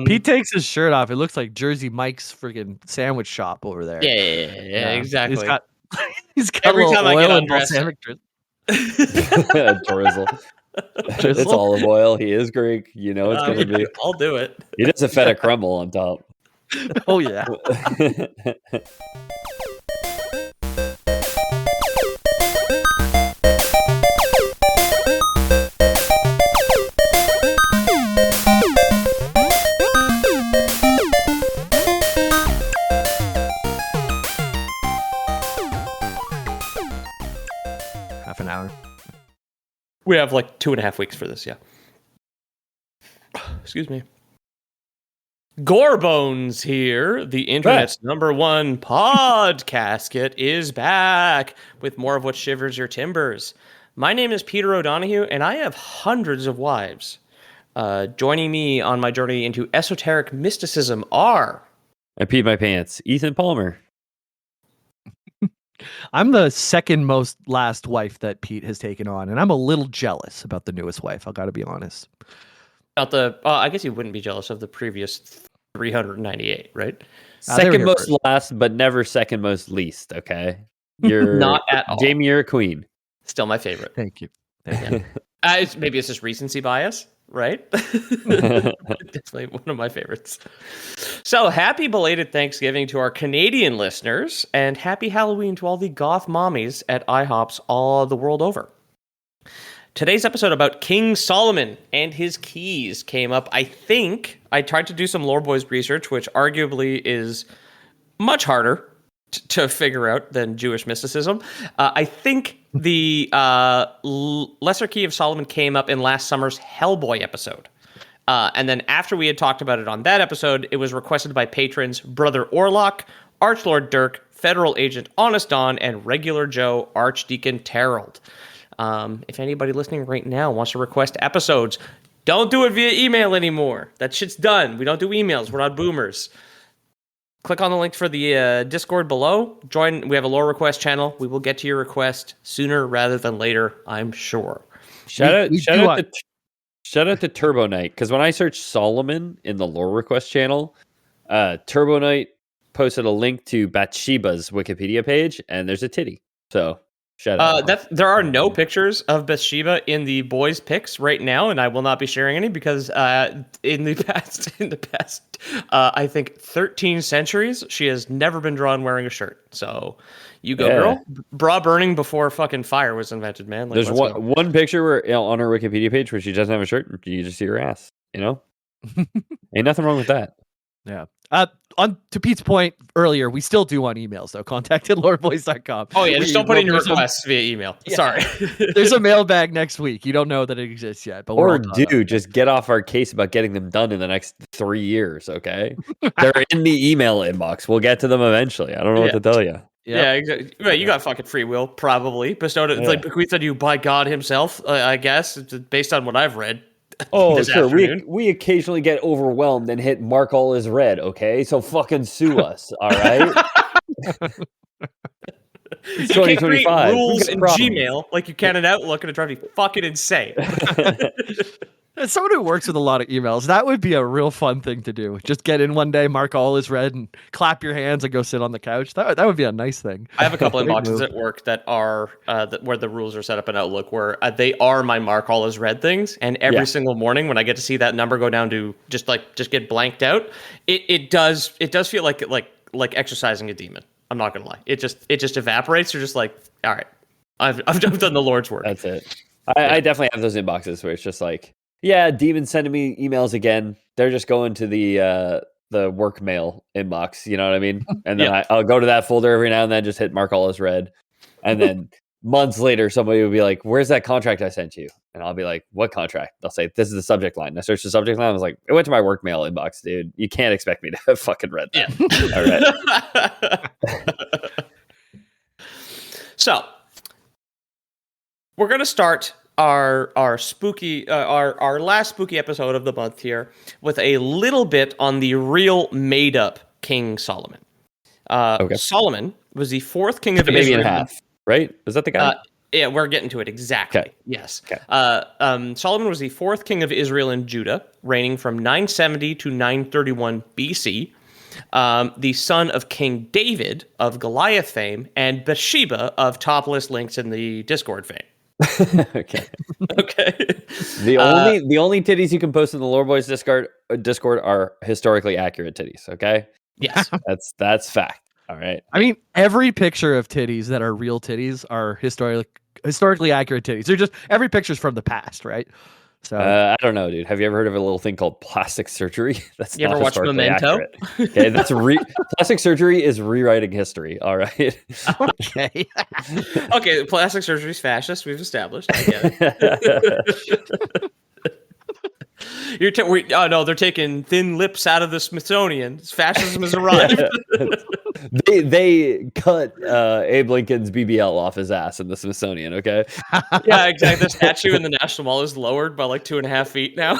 Pete takes his shirt off. It looks like Jersey Mike's freaking sandwich shop over there. Yeah, exactly. He's got Every a little time I get oil and undressed, balsamic Drizzle. It's olive oil. He is Greek. You know it's going to be. I'll do it. He does a feta crumble on top. Oh, yeah. Half an hour. We have like 2.5 weeks for this, yeah. Excuse me. Gorebones here, the internet's #1 podcasket, is back with more of what shivers your timbers. My name is Peter O'Donohue, and I have hundreds of wives. Joining me on my journey into esoteric mysticism are... I peed my pants. Ethan Palmer. I'm the second most last wife that Pete has taken on, and I'm a little jealous about the newest wife. I got to be honest. I guess you wouldn't be jealous of the previous 398, right? Second most last, but never second most least. Okay, you're not at all. Jamie, you're a queen. Still my favorite. Thank you. Maybe it's just recency bias, right? Definitely one of my favorites. So happy belated Thanksgiving to our Canadian listeners, and happy Halloween to all the goth mommies at IHOPs all the world over. Today's episode about King Solomon and his keys came up. I think I tried to do some Lore Boys research, which arguably is much harder to figure out than Jewish mysticism. I think the Lesser Key of Solomon came up in last summer's Hellboy episode. And then after we had talked about it on that episode, it was requested by patrons Brother Orlock, Archlord Dirk, Federal Agent Honest Don, and Regular Joe, Archdeacon Terreld. If anybody listening right now wants to request episodes, don't do it via email anymore. That shit's done. We don't do emails. We're not boomers. Click on the link for the Discord below. Join. We have a lore request channel. We will get to your request sooner rather than later, I'm sure. Shout out to Turbo Knight, because when I searched Solomon in the lore request channel, Turbo Knight posted a link to Bathsheba's Wikipedia page, and there's a titty. So shout out. There are no pictures of Bathsheba in the boys' pics right now, and I will not be sharing any because in the past, I think 13 centuries, she has never been drawn wearing a shirt. So you go, girl. Bra burning before fucking fire was invented, man. There's one picture where on her Wikipedia page where she doesn't have a shirt and you just see her ass. You know, ain't nothing wrong with that. Yeah. On to Pete's point earlier, we still do on emails though. Contact@loreboys.com. Oh yeah, just don't put in your requests via email. Yeah. Sorry. There's a mailbag next week. You don't know that it exists yet, but just get off our case about getting them done in the next 3 years. Okay, they're in the email inbox. We'll get to them eventually. I don't know what to tell you. Yeah, exactly. Right, you got fucking free will, probably bestowed it. It's like bequeathed on you by God Himself. I guess based on what I've read. Oh, sure. We occasionally get overwhelmed and hit mark all is red, okay? So fucking sue us, all right? It's 2025. Rules in Gmail like you can in Outlook, and it drives me fucking insane. As someone who works with a lot of emails, that would be a real fun thing to do. Just get in one day, mark all is red, and clap your hands and go sit on the couch. That would be a nice thing. I have a couple inboxes at work that are where the rules are set up in Outlook, where they are my mark all is red things. And every single morning when I get to see that number go down to just get blanked out, it does feel like exercising a demon. I'm not gonna lie. It just evaporates. You're just like, all right, I've done the Lord's work. That's it. I definitely have those inboxes where it's just like, yeah, demons sending me emails again. They're just going to the work mail inbox. You know what I mean? And then I'll go to that folder every now and then, just hit mark all as read. And then months later, somebody will be like, "Where's that contract I sent you?" And I'll be like, "What contract?" They'll say, "This is the subject line." And I search the subject line. I was like, "It went to my work mail inbox, dude. You can't expect me to have fucking read that." Yeah. All right. So we're gonna start our spooky our last spooky episode of the month here with a little bit on the real made up King Solomon. Solomon was the fourth king of Israel. Baby in half, right? Is that the guy? Yeah, we're getting to it exactly. Okay. Yes. Okay. Solomon was the fourth king of Israel and Judah, reigning from 970 to 931 BC. The son of King David of Goliath fame and Bathsheba of topless links in the Discord fame. Okay. Okay. The only titties you can post in the Lore Boys Discord are historically accurate titties. Okay, Yes. that's fact. All right. I mean, every picture of titties that are real titties are historically accurate titties. They're just every picture's from the past, right? So I don't know, dude. Have you ever heard of a little thing called plastic surgery? That's You not ever watched historically Memento? accurate. Okay, that's plastic surgery is rewriting history. All right. okay. Okay, plastic surgery is fascist. We've established. I get it. Oh no, they're taking thin lips out of the Smithsonian. Fascism has arrived. they cut Abe Lincoln's BBL off his ass in the Smithsonian. Okay. Yeah, exactly. The statue in the National Mall is lowered by like 2.5 feet now.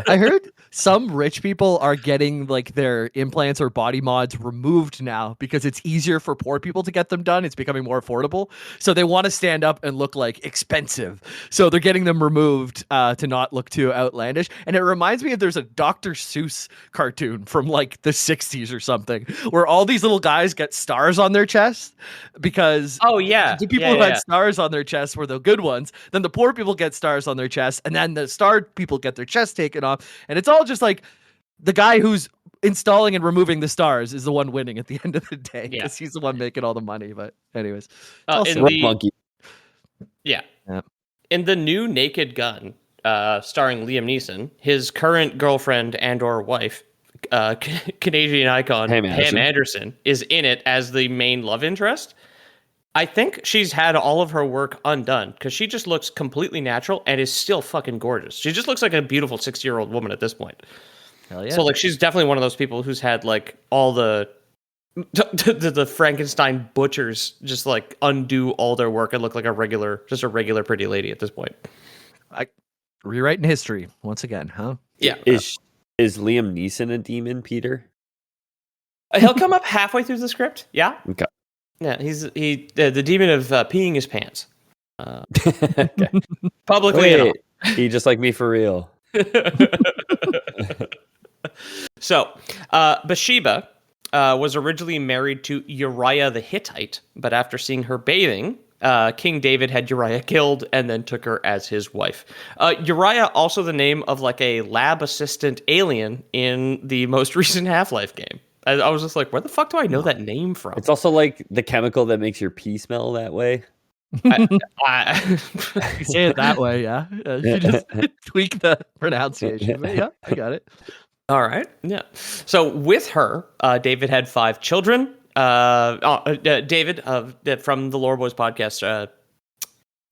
I heard some rich people are getting like their implants or body mods removed now because it's easier for poor people to get them done. It's becoming more affordable. So they want to stand up and look like expensive. So they're getting them removed to not look too outlandish. And it reminds me of there's a Dr. Seuss cartoon from like the 60s or something where all these little guys get stars on their chest because Oh yeah, the people who had stars on their chest were the good ones. Then the poor people get stars on their chest, and then the starred people get their chest taken off. And it's all just like the guy who's installing and removing the stars is the one winning at the end of the day because he's the one making all the money. But anyways, Monkey. Yeah. Yeah. In the new Naked Gun, starring Liam Neeson, his current girlfriend and/or wife, Canadian icon Pam Anderson, is in it as the main love interest. I think she's had all of her work undone because she just looks completely natural and is still fucking gorgeous. She just looks like a beautiful 60-year-old woman at this point. Hell yeah. So like she's definitely one of those people who's had like all the Frankenstein butchers just like undo all their work and look like a regular pretty lady at this point. Rewriting history once again, huh? Yeah. Is Liam Neeson a demon, Peter? He'll come up halfway through the script. Yeah. Okay. Yeah, he's the demon of peeing his pants. Okay. Publicly. Wait, he just like me for real. So, Bathsheba was originally married to Uriah the Hittite, but after seeing her bathing, King David had Uriah killed and then took her as his wife. Uriah, also the name of like a lab assistant alien in the most recent Half-Life game. I was just like, where the fuck do I know that name from? It's also like the chemical that makes your pee smell that way. You say it that way, yeah. You just tweak the pronunciation. But yeah, I got it. All right. Yeah. So with her, David had 5 children. David from the Lore Boys podcast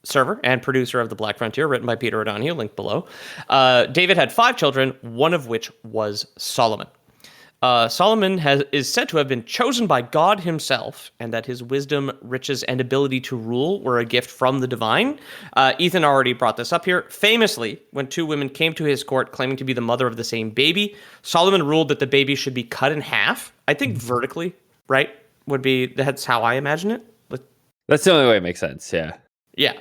server and producer of The Black Frontier, written by Peter O'Donoghue, linked below. David had 5 children, one of which was Solomon. Solomon is said to have been chosen by God himself, and that his wisdom, riches, and ability to rule were a gift from the divine. Ethan already brought this up here. Famously, when 2 women came to his court claiming to be the mother of the same baby, Solomon ruled that the baby should be cut in half. I think vertically, right? That's how I imagine it. That's the only way it makes sense, yeah. Yeah.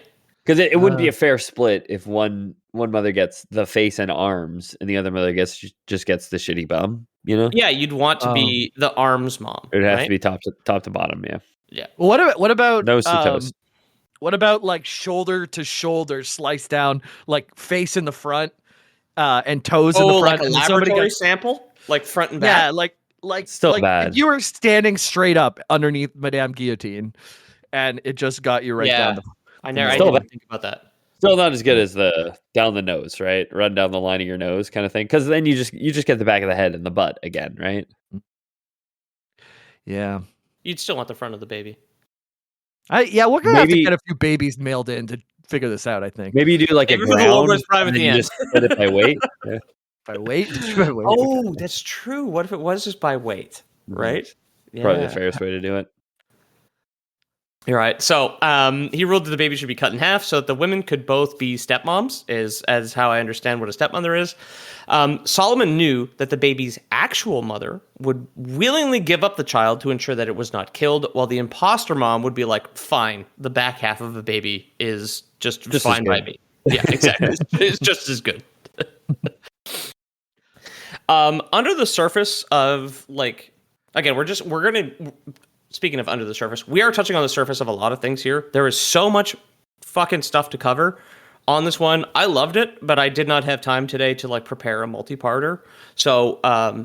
Because it wouldn't be a fair split if one mother gets the face and arms and the other mother just gets the shitty bum, you know? Yeah, you'd want to be the arms mom. It would have to be top to bottom, yeah. Yeah. Well, what about nose to toes? What about like shoulder to shoulder, sliced down, like face in the front, and toes in the front? Like a laboratory sample, like front and back. Yeah, like still like bad. If you were standing straight up underneath Madame Guillotine, and it just got you right down. I didn't think about that. Still not as good as the down the nose, right? Run down the line of your nose kind of thing. Because then you just get the back of the head and the butt again, right? Yeah. You'd still want the front of the baby. We're gonna have to get a few babies mailed in to figure this out. I think maybe you do like a ground, and you just split it by weight. Yeah. By weight? Oh, that's true. What if it was just by weight? Right? Yeah. Probably the fairest way to do it. You're right. So he ruled that the baby should be cut in half so that the women could both be stepmoms, as how I understand what a stepmother is. Solomon knew that the baby's actual mother would willingly give up the child to ensure that it was not killed, while the imposter mom would be like, fine, the back half of the baby is just fine by me. Yeah, exactly. It's just as good. Under the surface of, like, again, speaking of under the surface, we are touching on the surface of a lot of things here. There is so much fucking stuff to cover on this one. I loved it, but I did not have time today to like prepare a multi-parter. So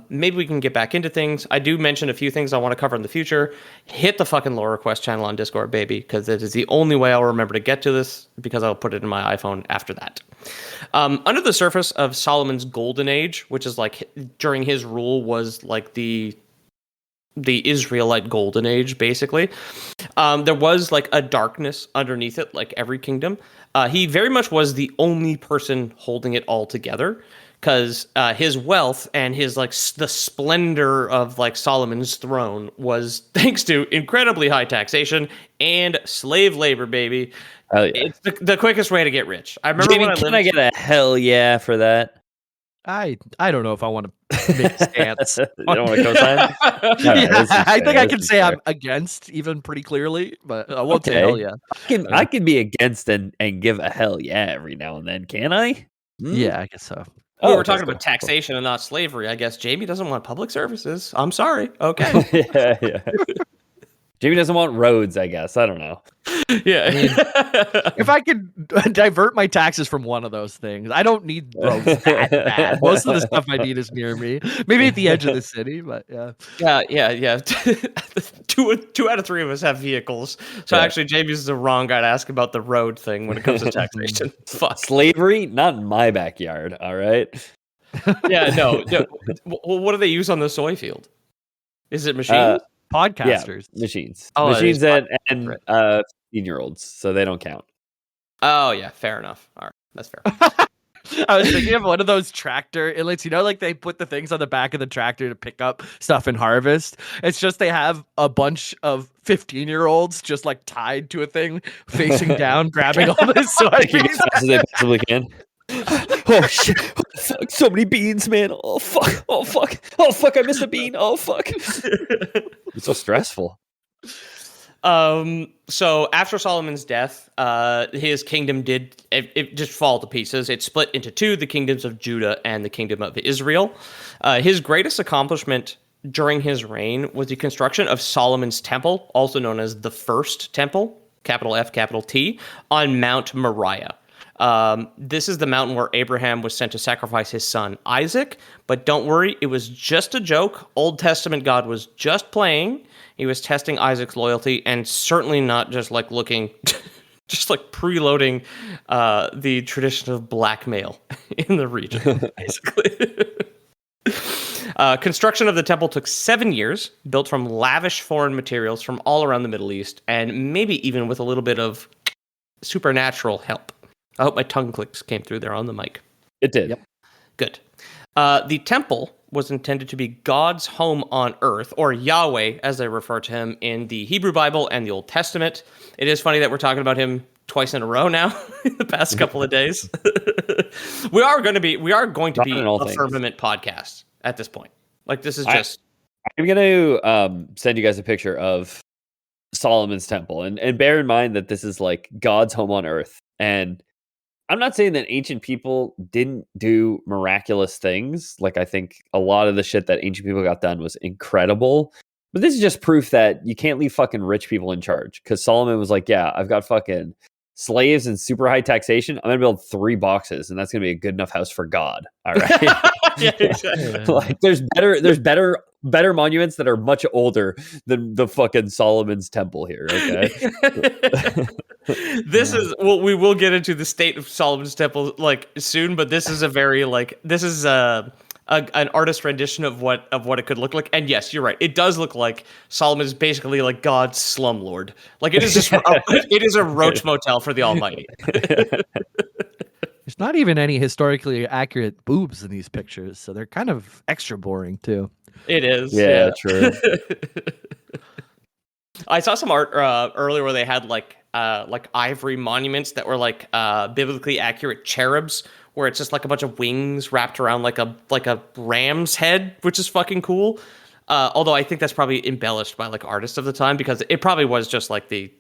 maybe we can get back into things. I do mention a few things I want to cover in the future. Hit the fucking lore request channel on Discord, baby, because it is the only way I'll remember to get to this, because I'll put it in my iPhone after that. Under the surface of Solomon's golden age, which is like during his rule was like the Israelite golden age, basically. There was like a darkness underneath it, like every kingdom. He very much was the only person holding it all together, because his wealth and his like the splendor of like Solomon's throne was thanks to incredibly high taxation and slave labor, baby. Oh, yeah. It's the quickest way to get rich. I remember Jamie, when can I get a hell yeah for that? I don't know if I want to make a stance. You don't want to co-sign? Yeah, I think I can say I'm against even pretty clearly, but I won't say hell yeah. I can be against and give a hell yeah every now and then, can I? Yeah, I guess so. Well, we're talking about taxation and not slavery. I guess Jamie doesn't want public services. I'm sorry. Okay. yeah. Jamie doesn't want roads, I guess. I don't know. Yeah. I mean, if I could divert my taxes from one of those things, I don't need roads that bad. Most of the stuff I need is near me. Maybe at the edge of the city, but yeah. Yeah. Two out of three of us have vehicles. So actually, Jamie's the wrong guy to ask about the road thing when it comes to taxation. Fuck. Slavery? Not in my backyard, all right? Yeah, no. Well, what do they use on the soy field? Is it machines? Podcasters. Yeah, machines. Oh, machines and 15-year-olds, so they don't count. Oh, yeah, fair enough. All right, that's fair. I was thinking of one of those tractor inlets, like they put the things on the back of the tractor to pick up stuff and harvest. It's just they have a bunch of 15-year-olds just like tied to a thing, facing down, grabbing all this Picking soybeans. as fast as they possibly can. Oh shit! Oh, fuck! So many beans, man! Oh fuck! Oh fuck! Oh fuck! I missed a bean! Oh fuck! It's so stressful. So after Solomon's death, his kingdom did it just fall to pieces. It split into two: the kingdoms of Judah and the kingdom of Israel. His greatest accomplishment during his reign was the construction of Solomon's Temple, also known as the First Temple, capital F, capital T, on Mount Moriah. This is the mountain where Abraham was sent to sacrifice his son Isaac, but don't worry, it was just a joke. Old Testament God was just playing. He was testing Isaac's loyalty, and certainly not just like looking, just like preloading the tradition of blackmail in the region, basically. Construction of the temple took 7 years, built from lavish foreign materials from all around the Middle East, and maybe even with a little bit of supernatural help. I hope my tongue clicks came through there on the mic. It did. Yep. Good. The temple was intended to be God's home on earth, or Yahweh, as they refer to him in the Hebrew Bible and the Old Testament. It is funny that we're talking about him twice in a row now in the past couple of days. We are going to be a firmament podcast at this point. Like, this is just... I'm going to send you guys a picture of Solomon's temple, and bear in mind that this is like God's home on earth. And I'm not saying that ancient people didn't do miraculous things. Like, I think a lot of the shit that ancient people got done was incredible. But this is just proof that you can't leave fucking rich people in charge. Because Solomon was like, yeah, I've got fucking slaves and super high taxation. I'm going to build 3 boxes, and that's going to be a good enough house for God. All right. Yeah, exactly. Like, there's better monuments that are much older than the fucking Solomon's temple here. Okay. This is we will get into the state of Solomon's temple like soon, but this is a very an artist rendition of what it could look like. And yes, you're right. It does look like Solomon is basically like God's slumlord. Like, it is just it is a roach motel for the Almighty. There's not even any historically accurate boobs in these pictures, so they're kind of extra boring too. It is. Yeah, true. I saw some art earlier where they had like ivory monuments that were like biblically accurate cherubs, where it's just like a bunch of wings wrapped around like a ram's head, which is fucking cool. Although I think that's probably embellished by like artists of the time, because it probably was just like the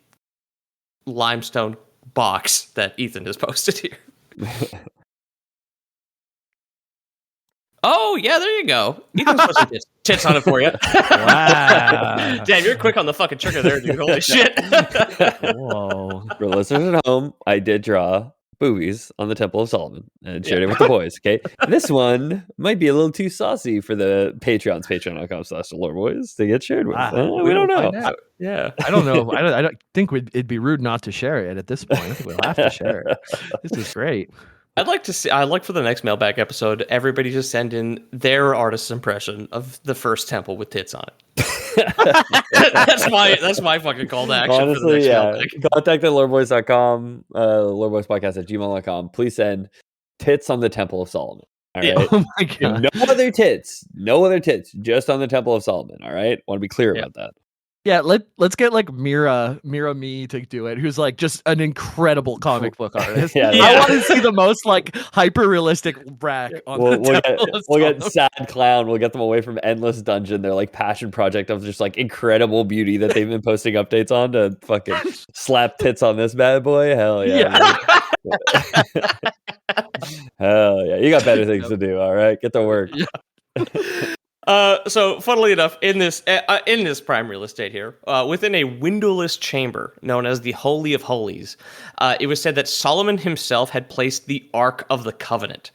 limestone box that Ethan has posted here. Oh yeah, there you go. Ethan's put some tits on it for you. Wow. Damn, you're quick on the fucking trigger there, dude. Holy shit. Whoa. For listeners at home, I did draw boobies on the Temple of Solomon and shared it with the boys. Okay, this one might be a little too saucy for the Patreons. Patreon.com/loreboys to get shared with. Wow. We don't Find know. out. Yeah. I don't know. I don't think it'd be rude not to share it at this point. I think we'll have to share it. This is great. I'd like for the next mailbag episode, everybody just send in their artist's impression of the first temple with tits on it. that's my fucking call to action. Honestly, for the next mailbag. Contact at loreboys.com, loreboyspodcast@gmail.com. Please send tits on the Temple of Solomon. All right. Oh my god. No other tits. No other tits. Just on the Temple of Solomon. All right. Want to be clear about that. Yeah, let's get like Mira Me to do it, who's like just an incredible comic book artist. Yeah. I want to see the most like hyper realistic rack on the Temple of We'll get Solomon. Sad Clown. We'll get them away from Endless Dungeon, their like passion project of just like incredible beauty that they've been posting updates on, to fucking slap tits on this bad boy. Hell yeah. Hell yeah. You got better things to do. All right. Get to work. So, funnily enough, in this prime real estate here, within a windowless chamber known as the Holy of Holies, it was said that Solomon himself had placed the Ark of the Covenant.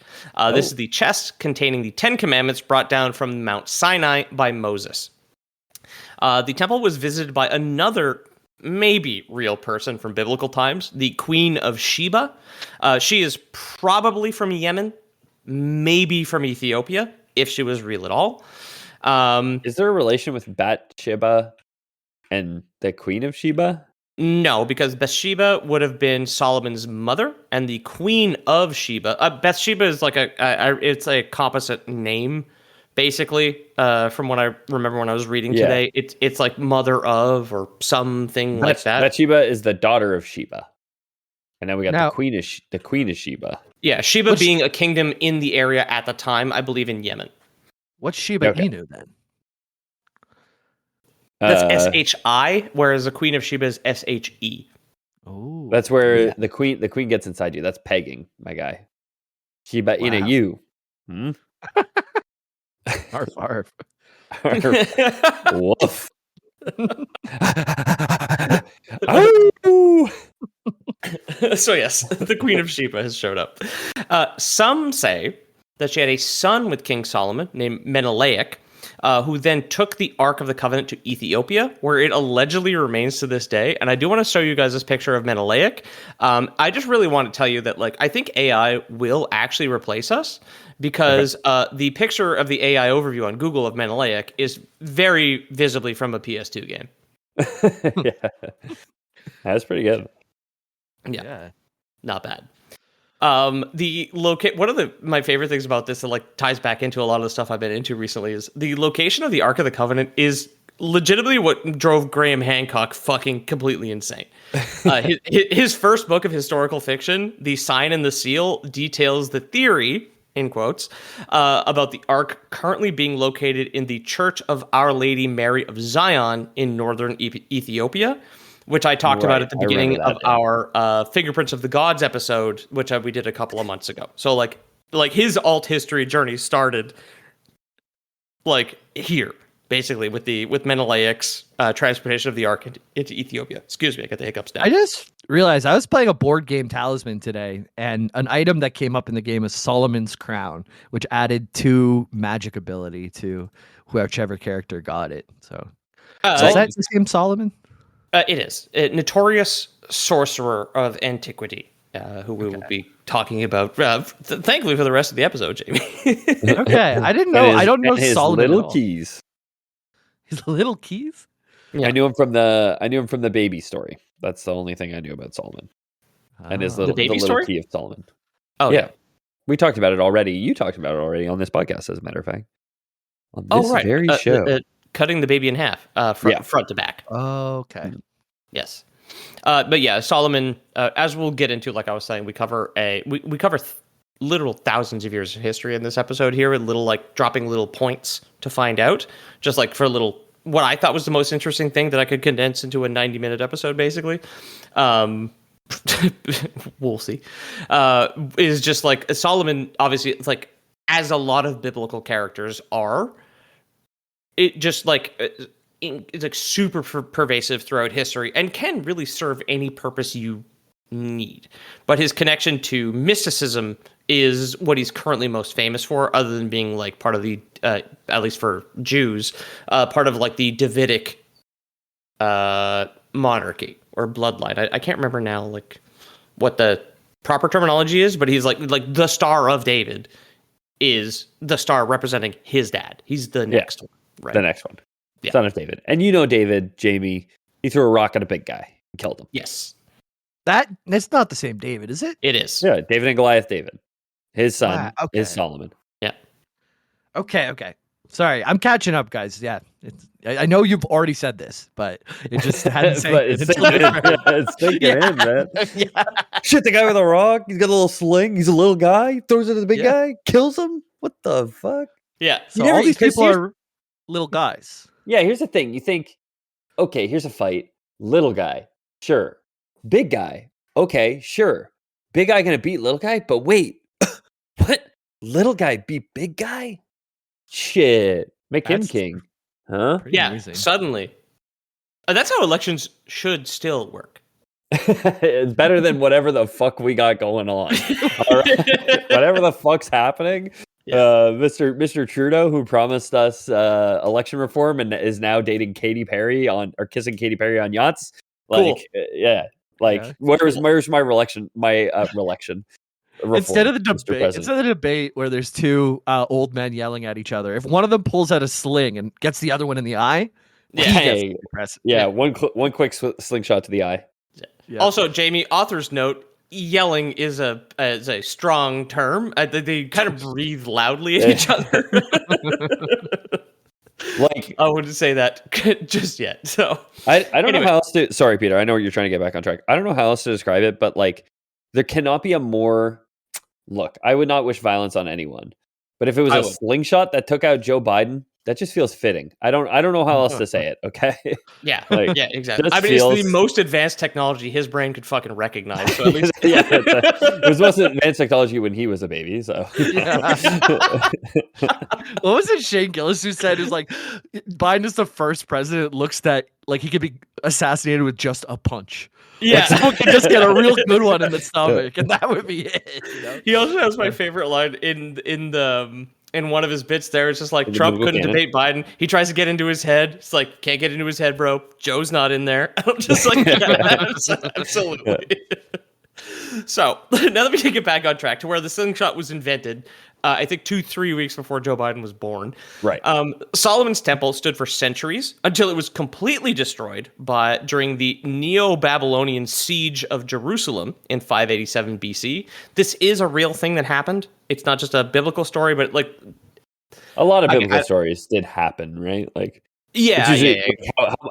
This is the chest containing the 10 Commandments brought down from Mount Sinai by Moses. The temple was visited by another maybe real person from biblical times, the Queen of Sheba. She is probably from Yemen, maybe from Ethiopia, if she was real at all. Is there a relation with Bathsheba and the Queen of Sheba? No, because Bathsheba would have been Solomon's mother, and the Queen of Sheba. Bathsheba is like it's a composite name, basically. From what I remember when I was reading today, it's like mother of or something like that. Bathsheba is the daughter of Sheba, and then we got Now- the Queen of Sheba. Yeah, Sheba being a kingdom in the area at the time, I believe in Yemen. What's Shiba Okay. Inu then? That's SHI, whereas the Queen of Sheba is SHE. Oh, That's where the queen gets inside you. That's pegging, my guy. Shiba Inu Wow. you. Hmm? Arf, arf. Woof. Oh! So yes, the Queen of Sheba has showed up. Some say that she had a son with King Solomon named Menelaic, who then took the Ark of the Covenant to Ethiopia, where it allegedly remains to this day. And I do want to show you guys this picture of Menelaic. I just really want to tell you that, like, I think AI will actually replace us, because the picture of the AI overview on Google of Menelaic is very visibly from a PS2 game. Yeah. That's pretty good. Yeah. Not bad. One of my favorite things about this that like ties back into a lot of the stuff I've been into recently is the location of the Ark of the Covenant is legitimately what drove Graham Hancock fucking completely insane. His first book of historical fiction, The Sign and the Seal, details the theory, in quotes, about the Ark currently being located in the Church of Our Lady Mary of Zion in northern Ethiopia, which I talked about at the beginning of our Fingerprints of the Gods episode, which we did a couple of months ago. So like his alt history journey started like here, basically with Menelaic's transportation of the Ark into Ethiopia. Excuse me, I got the hiccups now. I just realized I was playing a board game Talisman today, and an item that came up in the game is Solomon's Crown, which added 2 magic ability to whichever character got it. So is that the same Solomon? It is a notorious sorcerer of antiquity, who we will be talking about. Thankfully for the rest of the episode, Jamie. Okay, I didn't know. I don't know his Solomon. little keys. His little keys. Yeah. I knew him from the baby story. That's the only thing I knew about Solomon. And his Oh. little baby little story? key of Solomon. Oh Yeah. We talked about it already. You talked about it already on this podcast, as a matter of fact. On this very show. cutting the baby in half, front to back. Okay. Yes. But yeah, Solomon, as we'll get into, like I was saying, we cover literal thousands of years of history in this episode here, with little like dropping little points to find out, just like for what I thought was the most interesting thing that I could condense into a 90-minute episode, basically. We'll see. Is just like Solomon, obviously, it's like, as a lot of biblical characters are, it just like it's like super pervasive throughout history and can really serve any purpose you need. But his connection to mysticism is what he's currently most famous for, other than being like part of the, at least for Jews, part of like the Davidic monarchy or bloodline. I can't remember now like what the proper terminology is, but he's like the Star of David is the star representing his dad. He's the next one, right? The next one. Yeah. Son of David. And you know David, Jamie, he threw a rock at a big guy and killed him. Yes. That's not the same David, is it? It is. Yeah, David and Goliath David. His son is Solomon. Yeah. Okay. Sorry, I'm catching up, guys. Yeah. I know you've already said this, but it just hadn't but it's sinking in, man. Yeah. Shit, the guy with a rock, he's got a little sling, he's a little guy, throws it at the big guy, kills him. What the fuck? Yeah. So all these people are little guys. Yeah, here's the thing. You think, okay, here's a fight. Little guy, sure. Big guy, okay, sure. Big guy gonna beat little guy, but wait, what? Little guy beat big guy? Shit, make him king, huh? Yeah, amazing. Suddenly. That's how elections should still work. It's better than whatever the fuck we got going on. All right? Whatever the fuck's happening. Yeah. Mr. Trudeau, who promised us election reform and is now dating Katy Perry or kissing Katy Perry on yachts. Like, cool. Where's my election? Reform, instead of the debate where there's two old men yelling at each other, if one of them pulls out a sling and gets the other one in the eye, one quick slingshot to the eye. Yeah. Also, Jamie, author's note: yelling is a strong term. They kind of breathe loudly at each other. Like, I wouldn't say that just yet. So I don't know how else to. Sorry, Peter. I know you're trying to get back on track. I don't know how else to describe it, but like, there cannot be a more. Look, I would not wish violence on anyone, but if it was a slingshot that took out Joe Biden, that just feels fitting. I don't know how else to say it. Okay. Yeah. Yeah. Exactly. I mean, it's the most advanced technology his brain could fucking recognize. So at least it was most advanced technology when he was a baby. So. What was it? Shane Gillis who said, "Is like Biden is the first president that looks that like he could be assassinated with just a punch." Yeah, like someone could just get a real good one in the stomach, and that would be it. You know? He also has my favorite line in one of his bits. There, it's just like Trump couldn't debate Biden. He tries to get into his head. It's like, can't get into his head, bro. Joe's not in there. I'm just like, absolutely. So now that we can get back on track to where the slingshot was invented, I think 2-3 weeks before Joe Biden was born. Right. Solomon's temple stood for centuries until it was completely destroyed during the Neo-Babylonian siege of Jerusalem in 587 BC. This is a real thing that happened. It's not just a biblical story, but like a lot of biblical stories did happen, right? Like,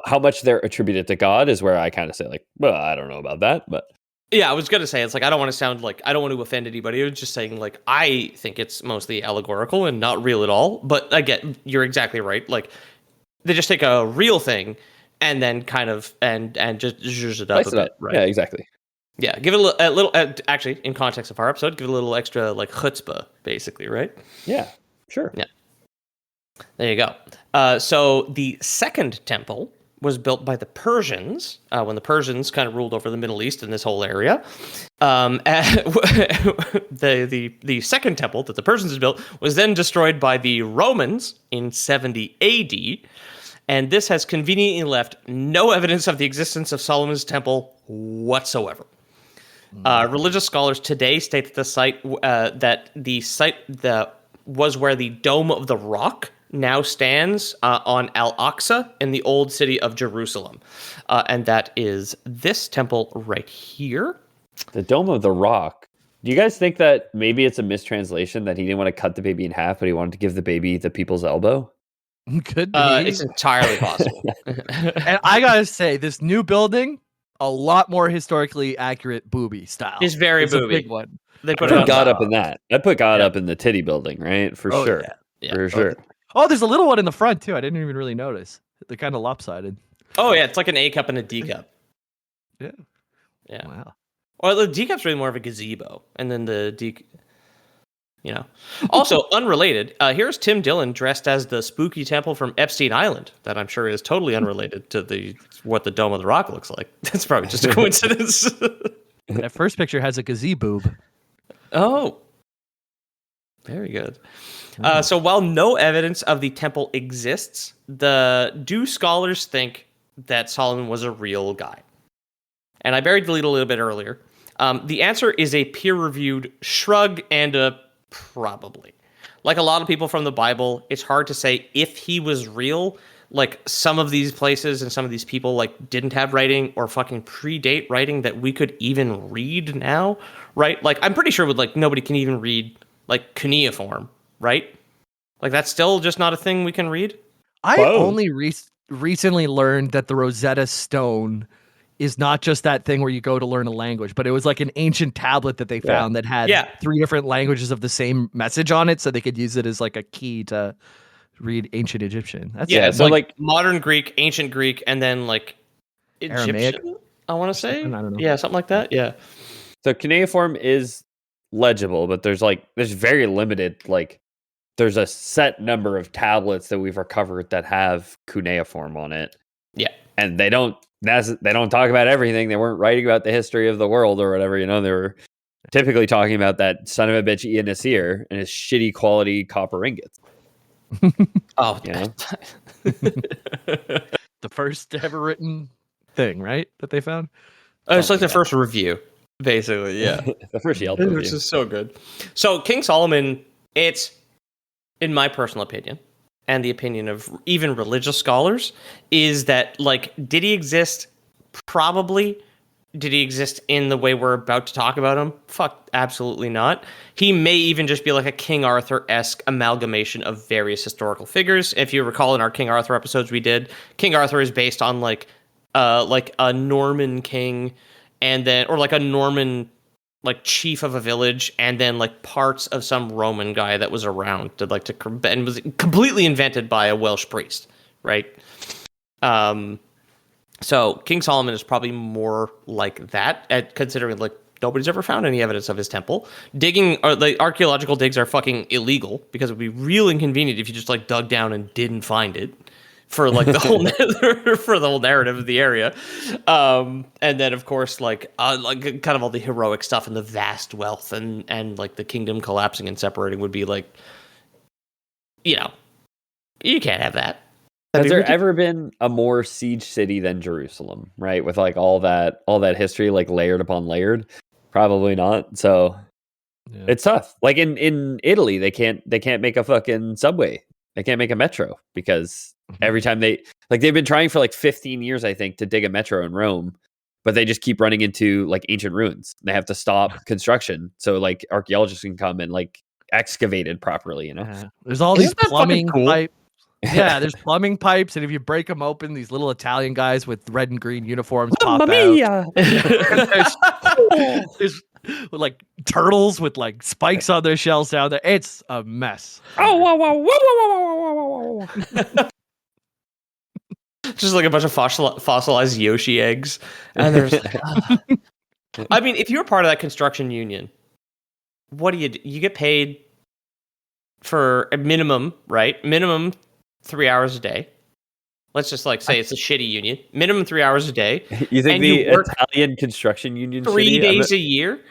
how much they're attributed to God is where I kind of say like, well, I don't know about that, but. Yeah, I was going to say, it's like, I don't want to sound like, I don't want to offend anybody. I was just saying, like, I think it's mostly allegorical and not real at all. But again, you're exactly right. Like, they just take a real thing and then kind of, and just zhuzh it up a bit. Right? Yeah, exactly. Yeah, give it a little, actually, in context of our episode, give it a little extra, like, chutzpah, basically, right? Yeah, sure. Yeah. There you go. So the second temple was built by the Persians when the Persians kind of ruled over the Middle East and this whole area. The second temple that the Persians had built was then destroyed by the Romans in 70 AD, and this has conveniently left no evidence of the existence of Solomon's temple whatsoever. Religious scholars today state that the site was where the Dome of the Rock now stands on Al-Aqsa in the old city of Jerusalem. And that is this temple right here. The Dome of the Rock. Do you guys think that maybe it's a mistranslation that he didn't want to cut the baby in half, but he wanted to give the baby the people's elbow? Could be. It's entirely possible. And I gotta say, this new building, a lot more historically accurate booby style. It's very a booby. big one. They Put put it on God top. up in that. I'd put God Yeah. up in the titty building, right? For Oh, sure. Yeah. For sure. Oh, there's a little one in the front too. I didn't even really notice. They're kind of lopsided. Oh yeah, it's like an A cup and a D cup. Yeah. Yeah. Wow. Well, the D cup's really more of a gazebo, and then the D. Also, unrelated, here's Tim Dillon dressed as the spooky temple from Epstein Island that I'm sure is totally unrelated to what the Dome of the Rock looks like. That's probably just a coincidence. That first picture has a gazebo. Oh. Very good. So while no evidence of the temple exists, do scholars think that Solomon was a real guy? And I buried the lead a little bit earlier. The answer is a peer-reviewed shrug and a probably. Like a lot of people from the Bible, it's hard to say if he was real. Like some of these places and some of these people like didn't have writing or fucking predate writing that we could even read now, right? Like I'm pretty sure with like nobody can even read like cuneiform, right? Like that's still just not a thing we can read. I Whoa. only recently learned that the Rosetta Stone is not just that thing where you go to learn a language, but it was like an ancient tablet that they found that had 3 different languages of the same message on it, so they could use it as like a key to read ancient Egyptian. That's It's so like modern Greek, ancient Greek, and then like Aramaic? Egyptian, I want to say. I don't know. Yeah, something like that. Yeah. So cuneiform is legible, but there's very limited, like there's a set number of tablets that we've recovered that have cuneiform on it. Yeah. And they don't talk about everything. They weren't writing about the history of the world or whatever, they were typically talking about that son of a bitch Ian Nasir and his shitty quality copper ingots. Oh, the first ever written thing, right? That they found. It's like the first review, basically. Yeah, the first Yelp review, which is so good. So King Solomon, it's in my personal opinion, and the opinion of even religious scholars, is that like, did he exist? Probably. Did he exist in the way we're about to talk about him? Fuck, absolutely not. He may even just be like a King Arthur-esque amalgamation of various historical figures. If you recall in our King Arthur episodes we did, King Arthur is based on like a Norman king, and then or like a Norman like chief of a village, and then like parts of some Roman guy that was around and was completely invented by a Welsh priest, right? So King Solomon is probably more like that, considering like nobody's ever found any evidence of his temple. Digging or the archaeological digs are fucking illegal because it would be real inconvenient if you just like dug down and didn't find it for like the whole for the whole narrative of the area. And then of course like kind of all the heroic stuff and the vast wealth and like the kingdom collapsing and separating would be like, you can't have that. Has there ever been a more siege city than Jerusalem, right? With like all that history like layered upon layered? Probably not. So it's tough. Like in Italy, they can't make a fucking subway. They can't make a metro because every time they've been trying for like 15 years, I think, to dig a metro in Rome, but they just keep running into like ancient ruins. They have to stop construction so like archaeologists can come and like excavate it properly, There's all these plumbing pipes. Yeah, there's plumbing pipes, and if you break them open, these little Italian guys with red and green uniforms pop out. there's like turtles with like spikes on their shells down there. It's a mess. Just like a bunch of fossilized Yoshi eggs, and there's. I mean, if you're part of that construction union, what do? You get paid for a minimum, right? Minimum 3 hours a day. Let's just like say it's a shitty union. Minimum 3 hours a day. You think the Italian construction union 3 days a year?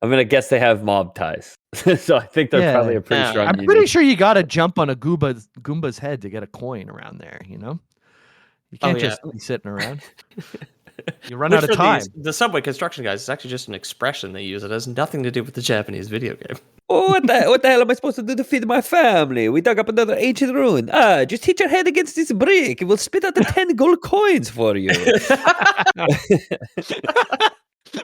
I'm gonna guess they have mob ties, so I think they're probably a pretty strong. I'm pretty sure you got to jump on a Goomba's head to get a coin around there. You can't just be sitting around. You run out of time. The subway construction guys, it's actually just an expression they use. It has nothing to do with the Japanese video game. Oh, what the hell am I supposed to do to feed my family? We dug up another ancient ruin. Just hit your head against this brick. It will spit out the 10 gold coins for you.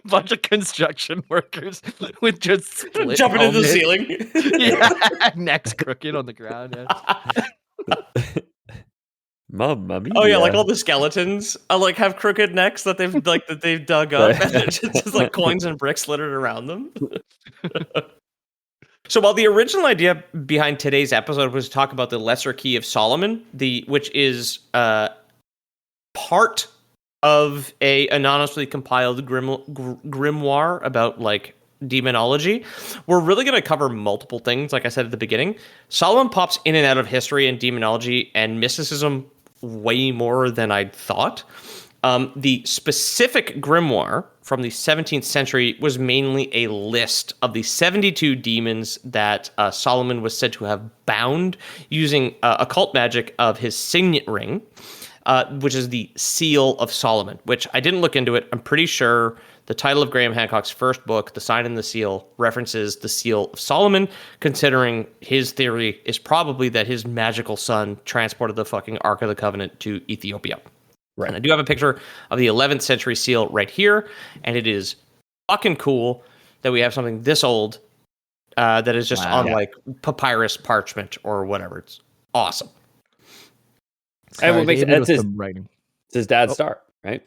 Bunch of construction workers with just split jumping into the ceiling. Yeah, necks crooked on the ground. Yeah. Mamma mia. Oh yeah, like all the skeletons like have crooked necks that they've dug up, and they're just like coins and bricks littered around them. So while the original idea behind today's episode was to talk about the Lesser Key of Solomon, which is part of a anonymously compiled grimoire about like demonology, we're really going to cover multiple things. Like I said at the beginning, Solomon pops in and out of history and demonology and mysticism way more than I'd thought. The specific grimoire from the 17th century was mainly a list of the 72 demons that Solomon was said to have bound using occult magic of his signet ring, which is the Seal of Solomon, which I didn't look into it. I'm pretty sure the title of Graham Hancock's first book, The Sign and the Seal, references the Seal of Solomon, considering his theory is probably that his magical son transported the fucking Ark of the Covenant to Ethiopia. Right. And I do have a picture of the 11th century seal right here, and it is fucking cool that we have something this old that is just on like papyrus parchment or whatever. It's awesome. And what makes that's his dad's star, right?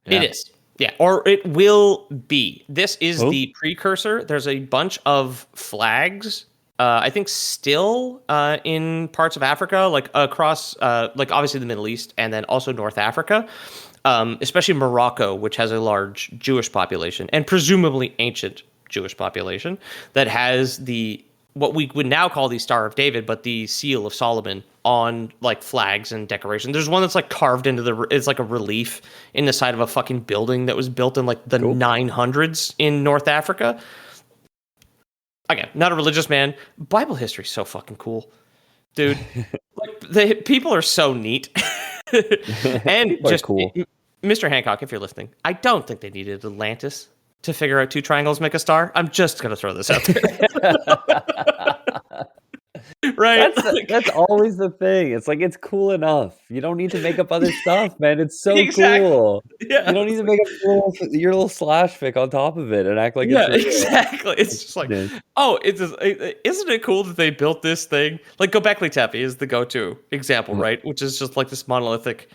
Yeah. It is. Yeah, or it will be. This is the precursor. There's a bunch of flags, I think still in parts of Africa, like across, like obviously the Middle East, and then also North Africa, especially Morocco, which has a large Jewish population, and presumably ancient Jewish population, that has what we would now call the Star of David, but the Seal of Solomon on like flags and decoration. There's one that's like carved into it's like a relief in the side of a fucking building that was built in like the 900s in North Africa. Again, not a religious man. Bible history is so fucking cool, dude. Like the people are so neat. And just cool. Mr. Hancock, if you're listening, I don't think they needed Atlantis to figure out two triangles make a star. I'm just gonna throw this out there. Right? That's always the thing. It's like, it's cool enough. You don't need to make up other stuff, man. It's so cool. Yeah. You don't need to make up your little slash fic on top of it and act like it's real. Exactly. It's just like, isn't it cool that they built this thing? Like Göbekli Tepe is the go-to example, right? Which is just like this monolithic,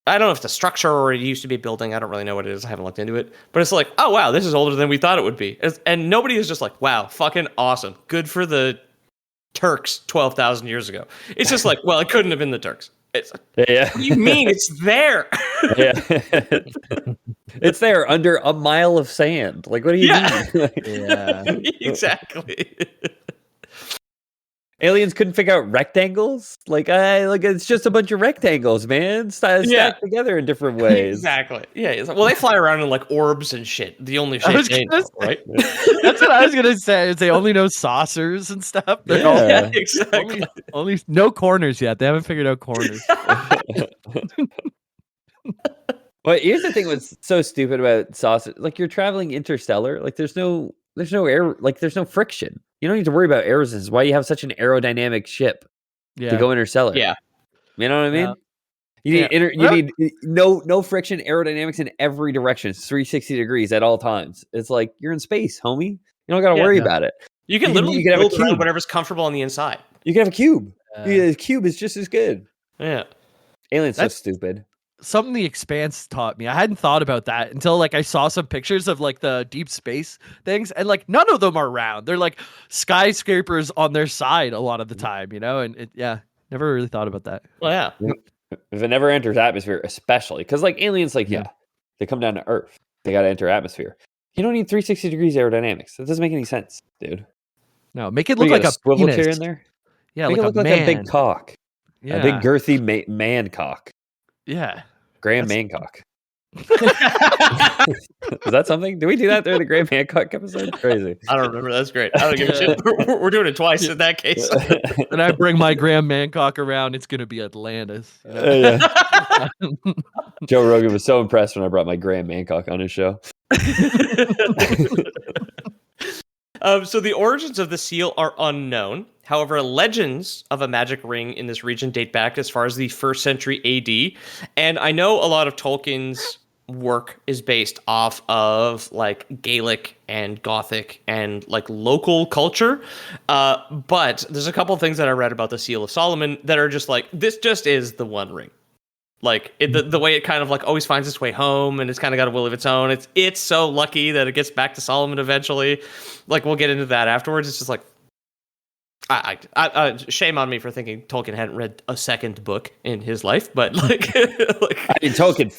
I don't know if it's a structure or it used to be a building. I don't really know what it is. I haven't looked into it. But it's like, oh, wow, this is older than we thought it would be. And nobody is just like, wow, fucking awesome. Good for the Turks 12,000 years ago. It's just like, well, it couldn't have been the Turks. What do you mean? It's there. It's there under a mile of sand. Like, what do you mean? Exactly. Aliens couldn't figure out rectangles? Like it's just a bunch of rectangles, man. Stacked together in different ways. Exactly. Yeah. Well, they fly around in like orbs and shit. The only shape they know, right? That's what I was gonna say. Is they only know saucers and stuff. Exactly. Only no corners yet. They haven't figured out corners. Well, here's the thing: what's so stupid about saucer? Like, you're traveling interstellar. Like, there's no air. Like, there's no friction. You don't need to worry about aerosystems. This is why you have such an aerodynamic ship to go interstellar. Yeah. You know what I mean? You need no friction, aerodynamics in every direction. It's 360 degrees at all times. It's like you're in space, homie. You don't got to worry about it. You can literally build around whatever's comfortable on the inside. You can have a cube. A cube is just as good. Yeah. Aliens so stupid. Something The Expanse taught me. I hadn't thought about that until like I saw some pictures of like the deep space things, and like none of them are round. They're like skyscrapers on their side a lot of the time, you know. And never really thought about that. Well, yeah. If it never enters atmosphere, especially because like aliens, like they come down to Earth, they got to enter atmosphere. You don't need 360 degrees aerodynamics. That doesn't make any sense, dude. No, make it look like a swivel penis. chair in there. Yeah, make it look like a big cock. Yeah, a big girthy man cock. Yeah. Graham Mancock. Is that something? Did we do that during the Graham Hancock episode? Crazy. I don't remember. That's great. I don't give a shit. We're doing it twice in that case. When I bring my Graham Mancock around, it's going to be Atlantis. You know? Joe Rogan was so impressed when I brought my Graham Mancock on his show. So the origins of the seal are unknown. However, legends of a magic ring in this region date back as far as the 1st century AD. And I know a lot of Tolkien's work is based off of like Gaelic and Gothic and like local culture. But there's a couple things that I read about the Seal of Solomon that are just like, this just is the One Ring. Like the way it kind of like always finds its way home, and it's kind of got a will of its own. It's so lucky that it gets back to Solomon eventually. Like we'll get into that afterwards. It's just like, I shame on me for thinking Tolkien hadn't read a second book in his life, but like, I mean, Tolkien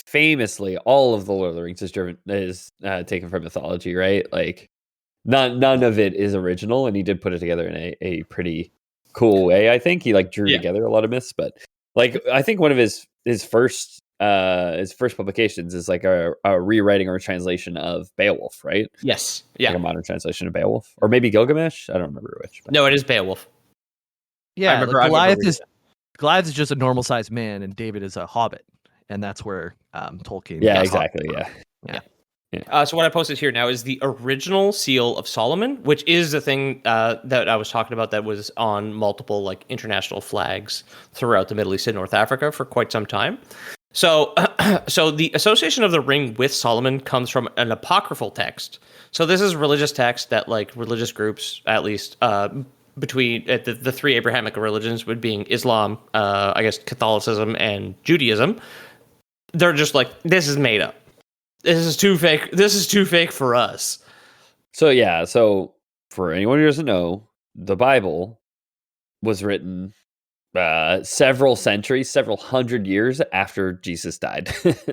famously, all of the Lord of the Rings is taken from mythology, right? Like, none of it is original, and he did put it together in a pretty cool way. I think he like drew together a lot of myths, but like I think one of his first publications is like a rewriting or a translation of Beowulf, right? Yes, yeah, like a modern translation of Beowulf, or maybe Gilgamesh. I don't remember which. But. No, it is Beowulf. Yeah, Goliath is just a normal sized man, and David is a hobbit, and that's where Tolkien. Yeah, exactly. Yeah. So what I posted here now is the original Seal of Solomon, which is the thing that I was talking about that was on multiple like international flags throughout the Middle East and North Africa for quite some time. So, so the association of the ring with Solomon comes from an apocryphal text. So this is religious text that like religious groups, at least between the three Abrahamic religions, would being Islam, I guess Catholicism, and Judaism. They're just like, this is made up. This is too fake. This is too fake for us. So for anyone who doesn't know, the Bible was written several hundred years after Jesus died.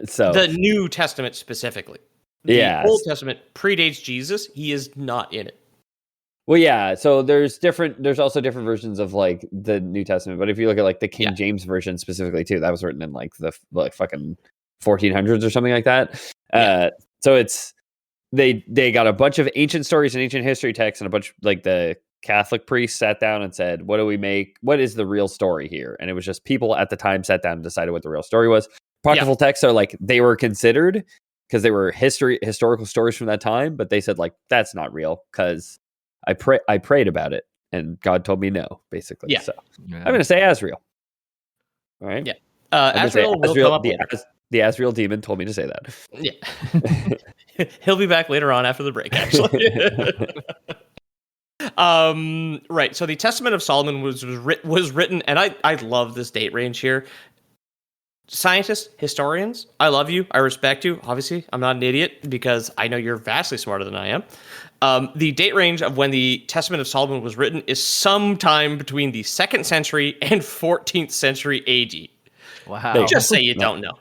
So the New Testament specifically. The Old Testament predates Jesus. He is not in it. Well, yeah. So there's also different versions of like the New Testament. But if you look at like the King James version specifically too, that was written in like the fucking 1400s or something like that. So it's they got a bunch of ancient stories and ancient history texts, and a bunch like the Catholic priests sat down and said, what do we make? What is the real story here? And it was just people at the time sat down and decided what the real story was. Apocryphal texts are like, they were considered because they were historical stories from that time, but they said like, that's not real because I prayed about it and God told me no, basically. So I'm going to say Asriel. All right. Yeah. Asriel will come up the Asriel demon told me to say that. Yeah. He'll be back later on after the break, actually. Right. So the Testament of Solomon was written, and I love this date range here. Scientists, historians, I love you. I respect you. Obviously, I'm not an idiot because I know you're vastly smarter than I am. The date range of when the Testament of Solomon was written is sometime between the 2nd century and 14th century AD. Wow. Just say you don't know.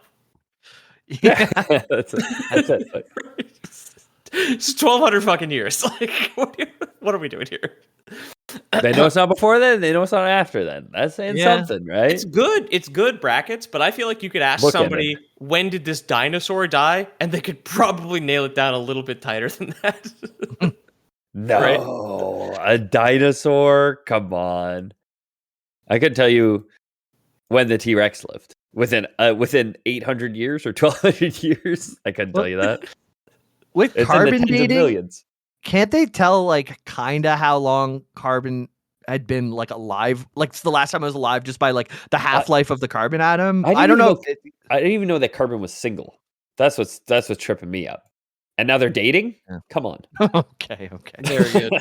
Yeah. That's it. It's 1,200 fucking years. Like, what are we doing here? They know it's not before then. They know it's not after then. That's saying something, right? It's good. It's good brackets, but I feel like you could ask somebody, when did this dinosaur die? And they could probably nail it down a little bit tighter than that. No, right? A dinosaur? Come on. I could tell you when the T-Rex lived. Within 800 years or 1,200 years. I couldn't tell you that. With carbon dating, can't they tell like kind of how long carbon had been like alive? Like it's the last time it was alive just by like the half-life of the carbon atom? I don't know. I didn't even know that carbon was single. That's what's tripping me up. And now they're dating? Yeah. Come on. Okay. Very good.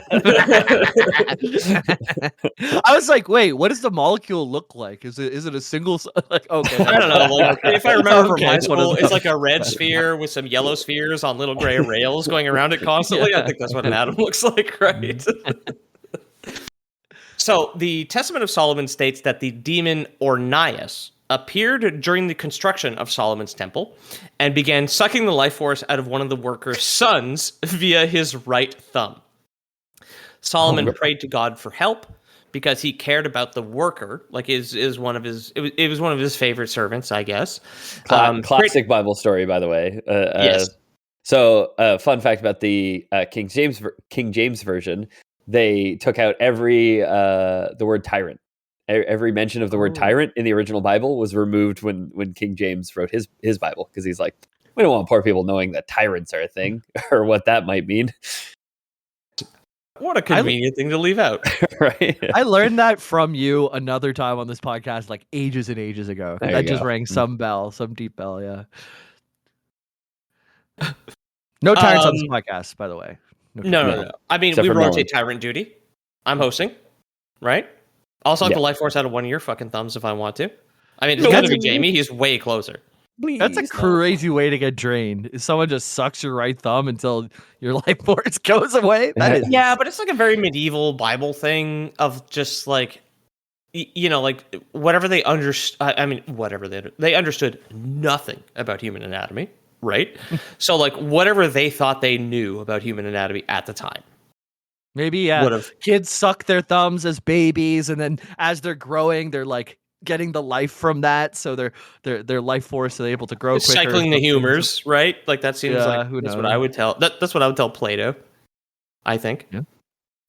I was like, wait, what does the molecule look like? Is it a single? Like, okay. I don't know. Like, if I remember from high school, it's like a red sphere with some yellow spheres on little gray rails going around it constantly. I think that's what an atom looks like, right? So the Testament of Solomon states that the demon Ornias appeared during the construction of Solomon's temple and began sucking the life force out of one of the workers' sons via his right thumb. Solomon prayed to God for help because he cared about the worker, like is one of his. It was one of his favorite servants, I guess. Classic Bible story, by the way. Yes. So, fun fact about the King James version: they took out the word tyrant. Every mention of the word tyrant in the original Bible was removed when King James wrote his Bible, because he's like, we don't want poor people knowing that tyrants are a thing or what that might mean. What a convenient thing to leave out. Right? I learned that from you another time on this podcast, like ages and ages ago. That just rang some deep bell, yeah. No tyrants on this podcast, by the way. No. I mean, Except we for rotate Melon. tyrant duty. I'm hosting, right? I'll suck Yeah. the life force out of one of your fucking thumbs if I want to. I mean, it's No. going to be Jamie. He's way closer. That's a Please, no. crazy way to get drained. If someone just sucks your right thumb until your life force goes away, that is Yeah, but it's like a very medieval Bible thing of just like, like whatever they understood. I mean, whatever they understood nothing about human anatomy, right? So like whatever they thought they knew about human anatomy at the time. maybe Would've- kids suck their thumbs as babies, and then as they're growing, they're like getting the life from that, so their life force is able to grow quicker. Cycling the humors, right? Like that seems Yeah, like who that's what knows? I would tell. That's what I would tell Plato. I think. Yeah.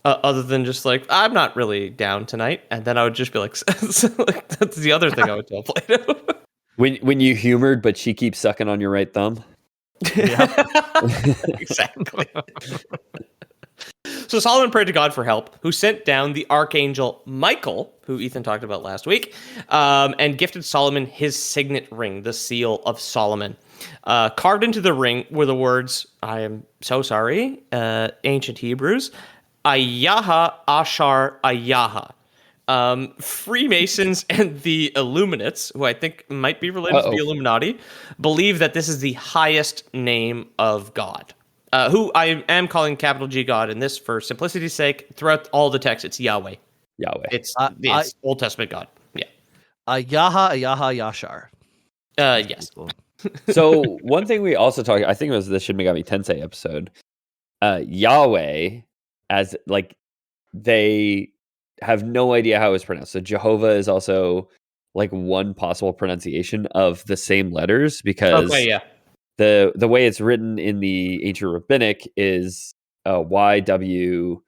Other than just like I'm not really down tonight, and then I would just be like, so, like that's the other thing I would tell Plato. When you humored, but she keeps sucking on your right thumb. Exactly. So Solomon prayed to God for help, who sent down the archangel Michael, who Ethan talked about last week, and gifted Solomon his signet ring, the seal of Solomon. Carved into the ring were the words, I am so sorry, ancient Hebrews, Ayaha Ashar Ayaha. Freemasons and the Illuminates, who I think might be related to the Illuminati, believe that this is the highest name of God. Who I am calling capital G God in this for simplicity's sake. Throughout all the text, it's Yahweh. Yahweh. It's Old Testament God. Yeah. Ayaha Yashar. Yes. So one thing we also talked, I think it was the Shin Megami Tensei episode. Yahweh, as like they have no idea how it's pronounced. So Jehovah is also like one possible pronunciation of the same letters because the way it's written in the ancient rabbinic is YW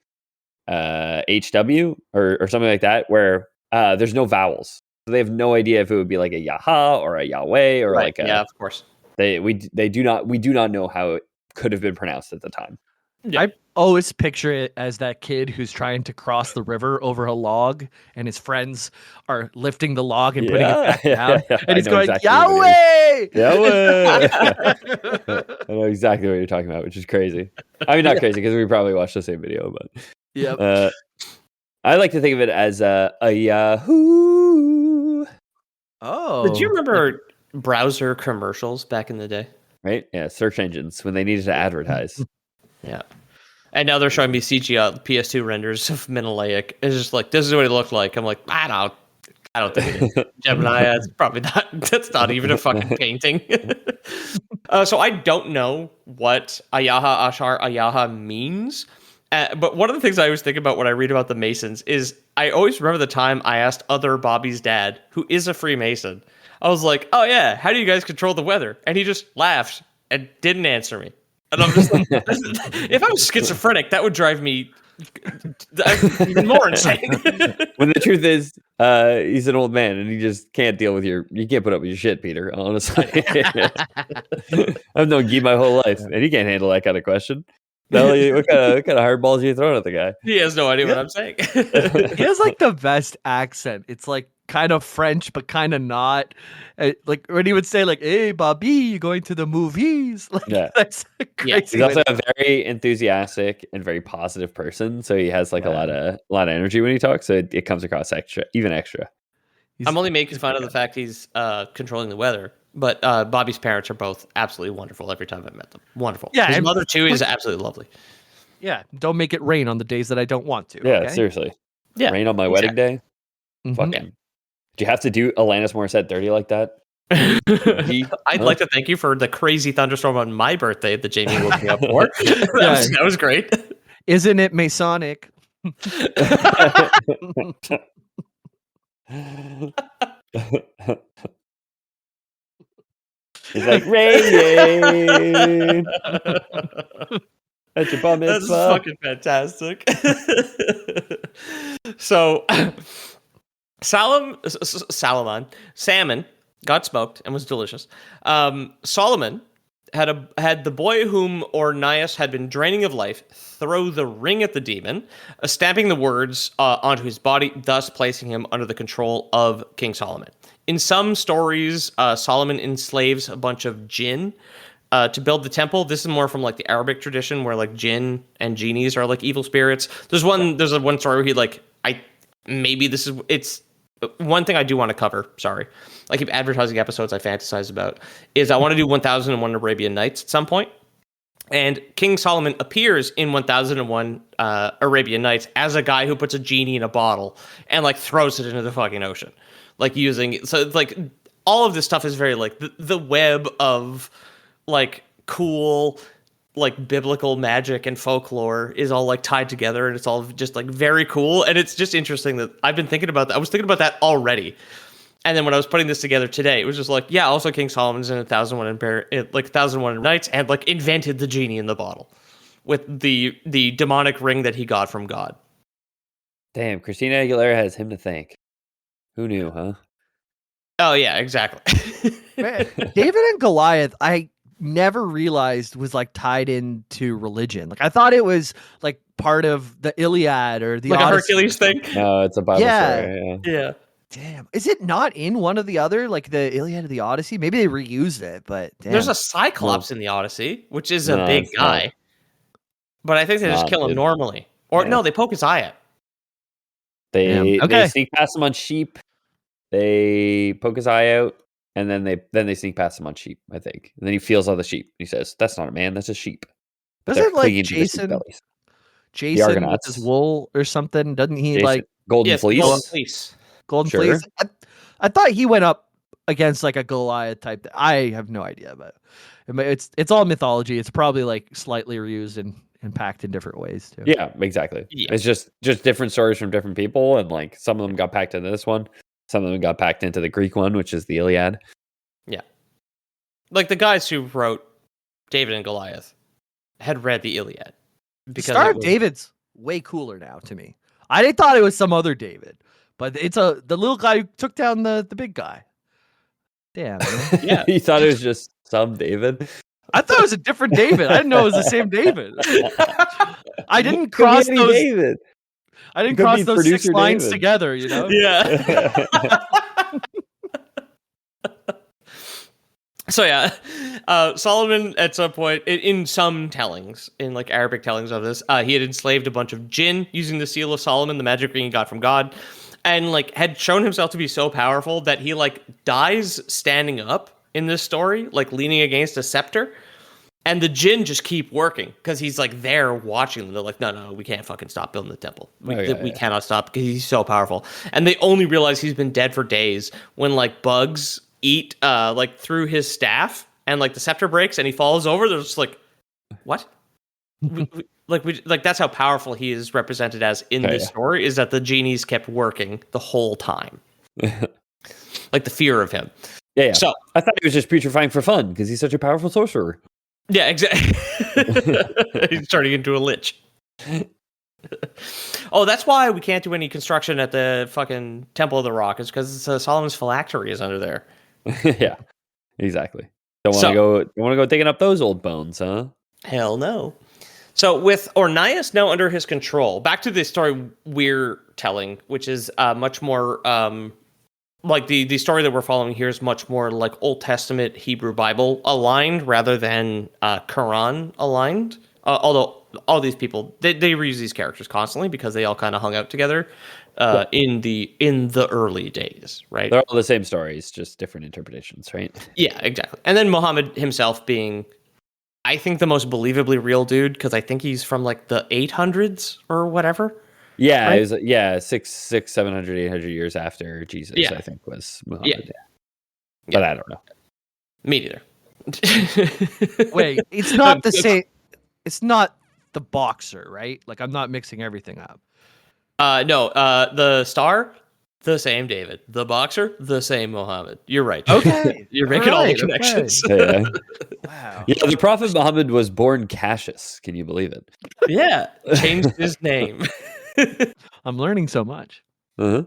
HW or something like that, where there's no vowels. So they have no idea if it would be like a Yaha or a Yahweh or like a, yeah, of course. we do not know how it could have been pronounced at the time. Yeah. I always picture it as that kid who's trying to cross the river over a log, and his friends are lifting the log and putting it back down, and he's going, exactly Yahweh! Yahweh! I know exactly what you're talking about, which is crazy. I mean, not crazy because we probably watched the same video, but Yep. I like to think of it as a Yahoo. Oh. Did you remember browser commercials back in the day? Right? Yeah, search engines when they needed to advertise. Yeah. And now they're showing me CGI PS2 renders of Menelaic. It's just like, this is what it looked like. I'm like, I don't think it is. Gemini, it's probably not. That's not even a fucking painting. So I don't know what Ayaha Ashar Ayaha means. But one of the things I always think about when I read about the Masons is I always remember the time I asked other Bobby's dad, who is a Freemason. I was like, oh yeah, how do you guys control the weather? And he just laughed and didn't answer me. And I'm just like, if I was schizophrenic, that would drive me even more insane. When the truth is, he's an old man and he just can't deal with you can't put up with your shit, Peter, honestly. I've known Guy my whole life and he can't handle that kind of question. No, what kind of hard balls are you throwing at the guy? He has no idea what I'm saying. He has like the best accent. It's like kind of French, but kind of not. Like when he would say, like, "Hey, Bobby, you going to the movies?" Like, Yeah. that's crazy. He's also a very enthusiastic and very positive person, so he has like a lot of energy when he talks. So it comes across extra. I'm only making fun of the fact he's controlling the weather, but Bobby's parents are both absolutely wonderful every time I've met them. Wonderful. Yeah, his and- mother too is absolutely lovely. Yeah, don't make it rain on the days that I don't want to. Yeah, okay? seriously. Yeah, Rain on my wedding day. Mhm. Fucking. Do you have to do Alanis Morissette dirty like that? I'd like to thank you for the crazy thunderstorm on my birthday that Jamie woke me up for. That was great. Isn't it Masonic? He's like, rain. That's your bar That's mitzvah. fucking fantastic. So, salmon got smoked and was delicious. Solomon had the boy whom Ornias had been draining of life throw the ring at the demon, stamping the words onto his body, thus placing him under the control of King Solomon. In some stories, Solomon enslaves a bunch of jinn to build the temple. This is more from like the Arabic tradition, where like jinn and genies are like evil spirits. There's one story where he like it's one thing I do want to cover. Sorry, I keep advertising episodes I fantasize about. Is I want to do 1001 Arabian Nights at some point. And King Solomon appears in 1001 Arabian Nights as a guy who puts a genie in a bottle and like throws it into the fucking ocean, like so it's like all of this stuff is very like the web of like cool like biblical magic and folklore is all like tied together, and it's all just like very cool. And it's just interesting that I've been thinking about that. I was thinking about that already. And then when I was putting this together today, it was just like, yeah, also King Solomon's in 1001 Nights and like invented the genie in the bottle with the demonic ring that he got from God. Damn, Christina Aguilera has him to thank. Who knew, huh? Oh yeah, exactly. Man, David and Goliath, I never realized was like tied into religion. Like I thought it was like part of the Iliad or the like Odyssey a Hercules thing. No, it's a Bible Yeah. story. Yeah. Damn. Is it not in one of the other, like the Iliad or the Odyssey? Maybe they reused it, but damn. There's a Cyclops in the Odyssey, which is a No, big it's guy. not. But I think they just not, kill him dude. normally. Or Yeah. no, they poke his eye out. They Okay. sneak past him on sheep. They poke his eye out, and then they sneak past him on sheep, I think. And then he feels all the sheep. He says, "That's not a man. That's a sheep." They're Doesn't like clinging to the sheep Jason bellies. with Argonauts. his wool or something? Doesn't he Jason, like Golden Yes, Fleece. Golden Fleece. Golden Sure. Fleece? I thought he went up against like a Goliath type. I have no idea, but it's all mythology. It's probably like slightly reused and packed in different ways too. Yeah, exactly. Yeah. It's just different stories from different people, and like some of them got packed into this one, some of them got packed into the Greek one, which is the Iliad. Yeah. Like the guys who wrote David and Goliath had read the Iliad. The Star of David's way cooler now to me. I thought it was some other David, but it's the little guy who took down the big guy. Damn. Man. Yeah. You thought it was just some David? I thought it was a different David. I didn't know it was the same David. I didn't Could be cross any those. David. I didn't Could cross be those 6 producer lines David. together. You know. Yeah. So yeah, Solomon at some point, in some tellings, in like Arabic tellings of this, he had enslaved a bunch of jinn using the seal of Solomon, the magic ring he got from God, and like had shown himself to be so powerful that he like dies standing up in this story, like leaning against a scepter, and the jinn just keep working because he's like there watching them. They're like, no, we can't fucking stop building the temple. We cannot stop because he's so powerful, and they only realize he's been dead for days when like bugs eat like through his staff and like the scepter breaks and he falls over. They're just like, what? Like that's how powerful he is represented as in this story, is that the genies kept working the whole time. Like the fear of him. Yeah. So I thought he was just putrefying for fun because he's such a powerful sorcerer. yeah, exactly. He's turning into a lich. Oh, that's why we can't do any construction at the fucking Temple of the Rock, is because Solomon's phylactery is under there. Yeah, exactly. Don't want to go digging up those old bones, huh? Hell no. So with Ornias now under his control, back to the story we're telling, which is much more like the story that we're following here is much more like Old Testament Hebrew Bible aligned rather than Quran aligned. Although all these people they reuse these characters constantly because they all kind of hung out together in the early days, right? They're all the same stories, just different interpretations, right? Yeah, exactly. And then Muhammad himself being, I think, the most believably real dude, because I think he's from like the 800s or whatever. Yeah, right? It was 600, 700, 800 years after Jesus. Yeah. I think was Muhammad. Yeah. But I don't know. Me neither. Wait, it's not the same. It's not the boxer, right? Like I'm not mixing everything up. No, the star, the same David. The boxer, the same Muhammad. You're right. Okay. You're making all the connections. Yeah. Wow. Yeah, the Prophet Muhammad was born Cassius. Can you believe it? Yeah. Changed his name. I'm learning so much. Uh-huh.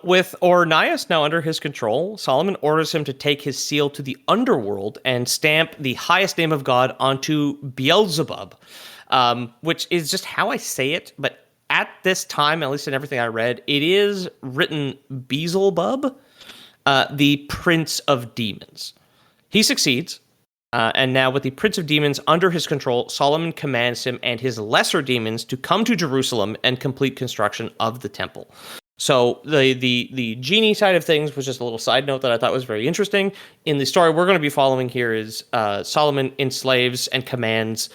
With Ornias now under his control, Solomon orders him to take his seal to the underworld and stamp the highest name of God onto Beelzebub, which is just how I say it. But at this time, at least in everything I read, it is written Beelzebub, the prince of demons. He succeeds. And now, with the Prince of Demons under his control, Solomon commands him and his lesser demons to come to Jerusalem and complete construction of the temple. So the genie side of things was just a little side note that I thought was very interesting. In the story we're going to be following here is Solomon enslaves and commands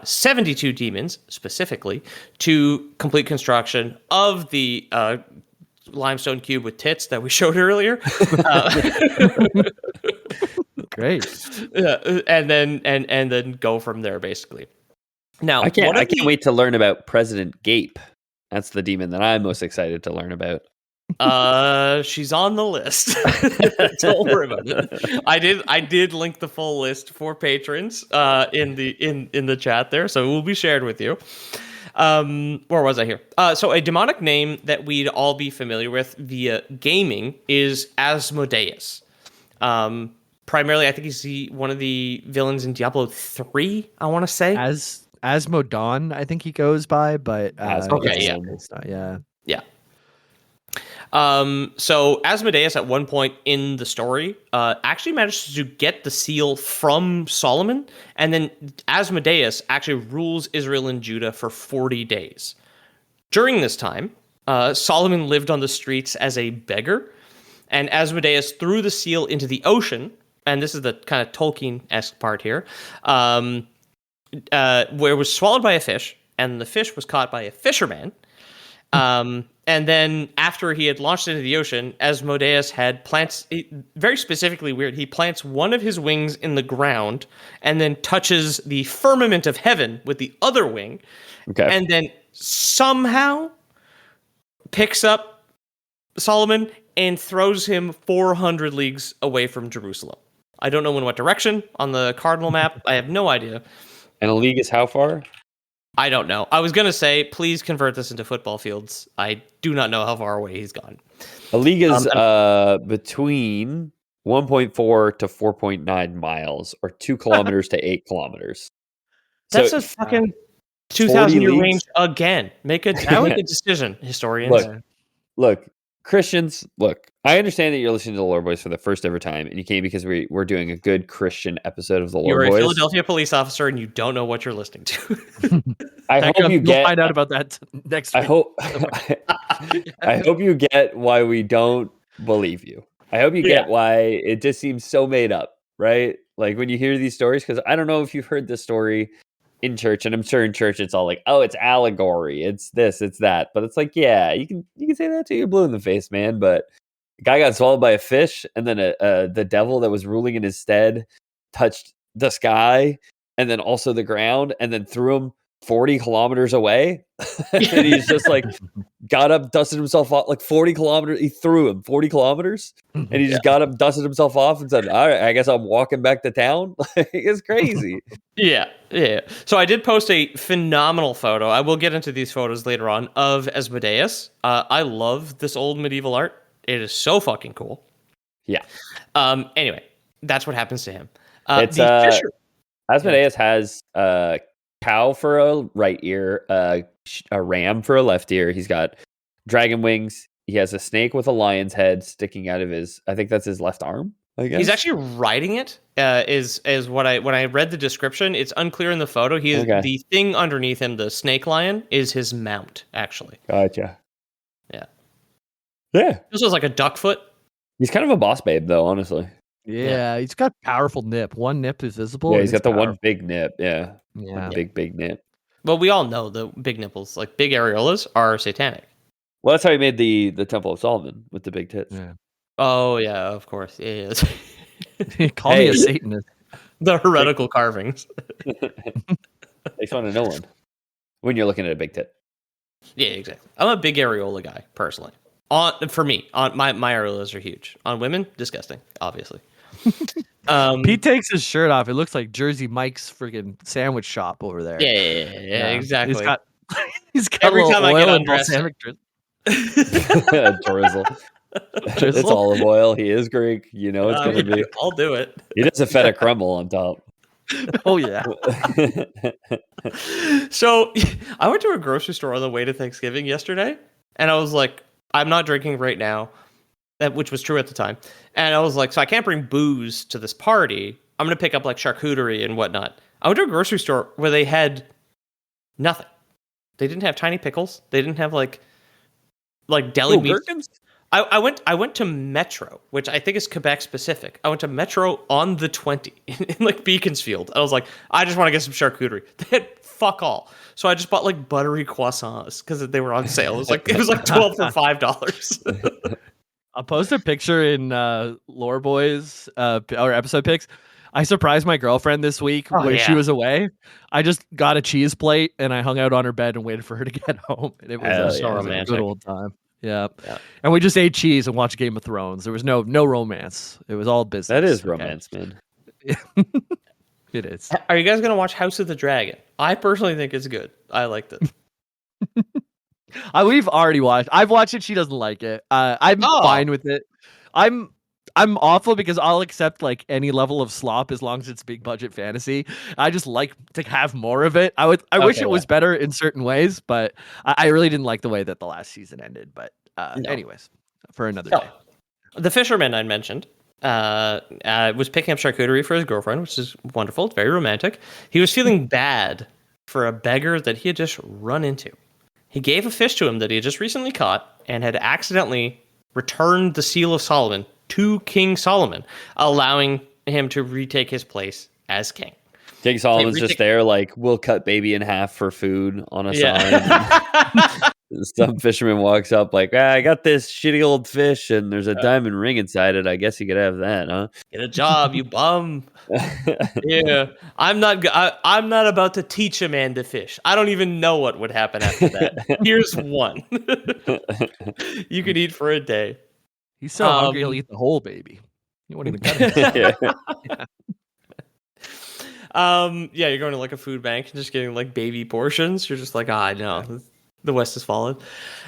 72 demons, specifically, to complete construction of the limestone cube with tits that we showed earlier. Great. And then go from there, basically. Now, I can't wait to learn about President Gape. That's the demon that I'm most excited to learn about. She's on the list. Don't worry about it. I did link the full list for patrons in the chat there, so it will be shared with you. Where was I here? So a demonic name that we'd all be familiar with via gaming is Asmodeus. Primarily, I think he's one of the villains in Diablo 3, I want to say. Asmodon, I think he goes by, but okay, yeah. It's not, yeah. Yeah. So Asmodeus at one point in the story actually managed to get the seal from Solomon, and then Asmodeus actually rules Israel and Judah for 40 days. During this time, Solomon lived on the streets as a beggar, and Asmodeus threw the seal into the ocean, and this is the kind of Tolkien-esque part here, where it was swallowed by a fish, and the fish was caught by a fisherman. And then after he had launched into the ocean, Asmodeus had plants, very specifically weird, he plants one of his wings in the ground and then touches the firmament of heaven with the other wing. Okay. And then somehow picks up Solomon and throws him 400 leagues away from Jerusalem. I don't know in what direction on the cardinal map. I have no idea. And a league is how far? I don't know. I was going to say, please convert this into football fields. I do not know how far away he's gone. A league is between 1.4 to 4.9 miles, or 2 kilometers to 8 kilometers. That's So, a fucking 2,000-year leagues? range again. Make a decision, historians. Look, Christians, I understand that you're listening to the Lord Boys for the first ever time, and you came because we're doing a good Christian episode of the Lord You're a Boys. Philadelphia police officer and you don't know what you're listening to. I hope you You'll find out about that next week. I hope you get why we don't believe you. I hope you get why it just seems so made up, right? Like when you hear these stories, because I don't know if you've heard this story in church, and I'm sure in church it's all like, oh, it's allegory, it's this, it's that. But it's like, yeah, you can say that till you're blue in the face, man. But the guy got swallowed by a fish, and then the devil that was ruling in his stead touched the sky and then also the ground, and then threw him 40 kilometers away. And he's just like got up, dusted himself off like 40 kilometers. He threw him 40 kilometers, and he just got up, dusted himself off, and said, all right, I guess I'm walking back to town. It's crazy. Yeah. So I did post a phenomenal photo. I will get into these photos later on of Asmodeus. I love this old medieval art. It is so fucking cool. Yeah. Anyway, that's what happens to him. It's Asmodeus has a cow for a right ear, a ram for a left ear. He's got dragon wings. He has a snake with a lion's head sticking out of I think that's his left arm, I guess. He's actually riding it. Is when I read the description, it's unclear in the photo. The thing underneath him, the snake lion, is his mount, actually. Gotcha. Yeah. This was like a duck foot. He's kind of a boss babe, though, honestly. Yeah, he's got powerful nip. One nip is visible. Yeah, he's got the one big nip. Yeah. Yeah. Big nip. Well, we all know the big nipples, like big areolas, are satanic. Well, that's how he made the Temple of Solomon with the big tits. Yeah. Oh, yeah, of course. Yeah. Call me a Satanist. The heretical carvings. Makes fun of no one when you're looking at a big tit. Yeah, exactly. I'm a big areola guy, personally. For me, my areolas are huge. On women, disgusting, obviously. Pete takes his shirt off. It looks like Jersey Mike's freaking sandwich shop over there. Yeah, exactly. He's got Every a time little I get oil and undressed. balsamic Drizzle. It's olive oil. He is Greek. You know it's going to be. I'll do it. He does a feta crumble on top. Oh, yeah. So I went to a grocery store on the way to Thanksgiving yesterday, and I was like, I'm not drinking right now. which was true at the time. And I was like, so I can't bring booze to this party. I'm going to pick up like charcuterie and whatnot. I went to a grocery store where they had nothing. They didn't have tiny pickles. They didn't have like deli meat. Gherkins? I went to Metro, which I think is Quebec specific. I went to Metro on the 20 in like Beaconsfield. I was like, I just want to get some charcuterie. They had fuck all. So I just bought like buttery croissants because they were on sale. It was like 12 for $5. I'll post a picture in Lore Boys our episode pics. I surprised my girlfriend this week when she was away. I just got a cheese plate and I hung out on her bed and waited for her to get home. And it was, so a romantic. good old time. Yeah. And we just ate cheese and watched Game of Thrones. There was no romance. It was all business. That is romance, man. It is. Are you guys going to watch House of the Dragon? I personally think it's good. I liked it. We've already watched. I've watched it. She doesn't like it. I'm fine with it. I'm awful because I'll accept like any level of slop as long as it's big budget fantasy. I just like to have more of it. I wish it was better in certain ways, but I really didn't like the way that the last season ended. But anyways, for another day. The fisherman I mentioned was picking up charcuterie for his girlfriend, which is wonderful. It's very romantic. He was feeling bad for a beggar that he had just run into. He gave a fish to him that he had just recently caught and had accidentally returned the Seal of Solomon to King Solomon, allowing him to retake his place as king. King Solomon's just there, like, we'll cut baby in half for food on a sign. Some fisherman walks up like, I got this shitty old fish and there's a diamond ring inside it. I guess you could have that, huh? Get a job, you bum. Yeah, I'm not about to teach a man to fish. I don't even know what would happen after that. Here's one. You can eat for a day. He's so hungry he'll eat the whole baby. You won't even cut it. You're going to like a food bank and just getting like baby portions. You're just like, no, the West has fallen.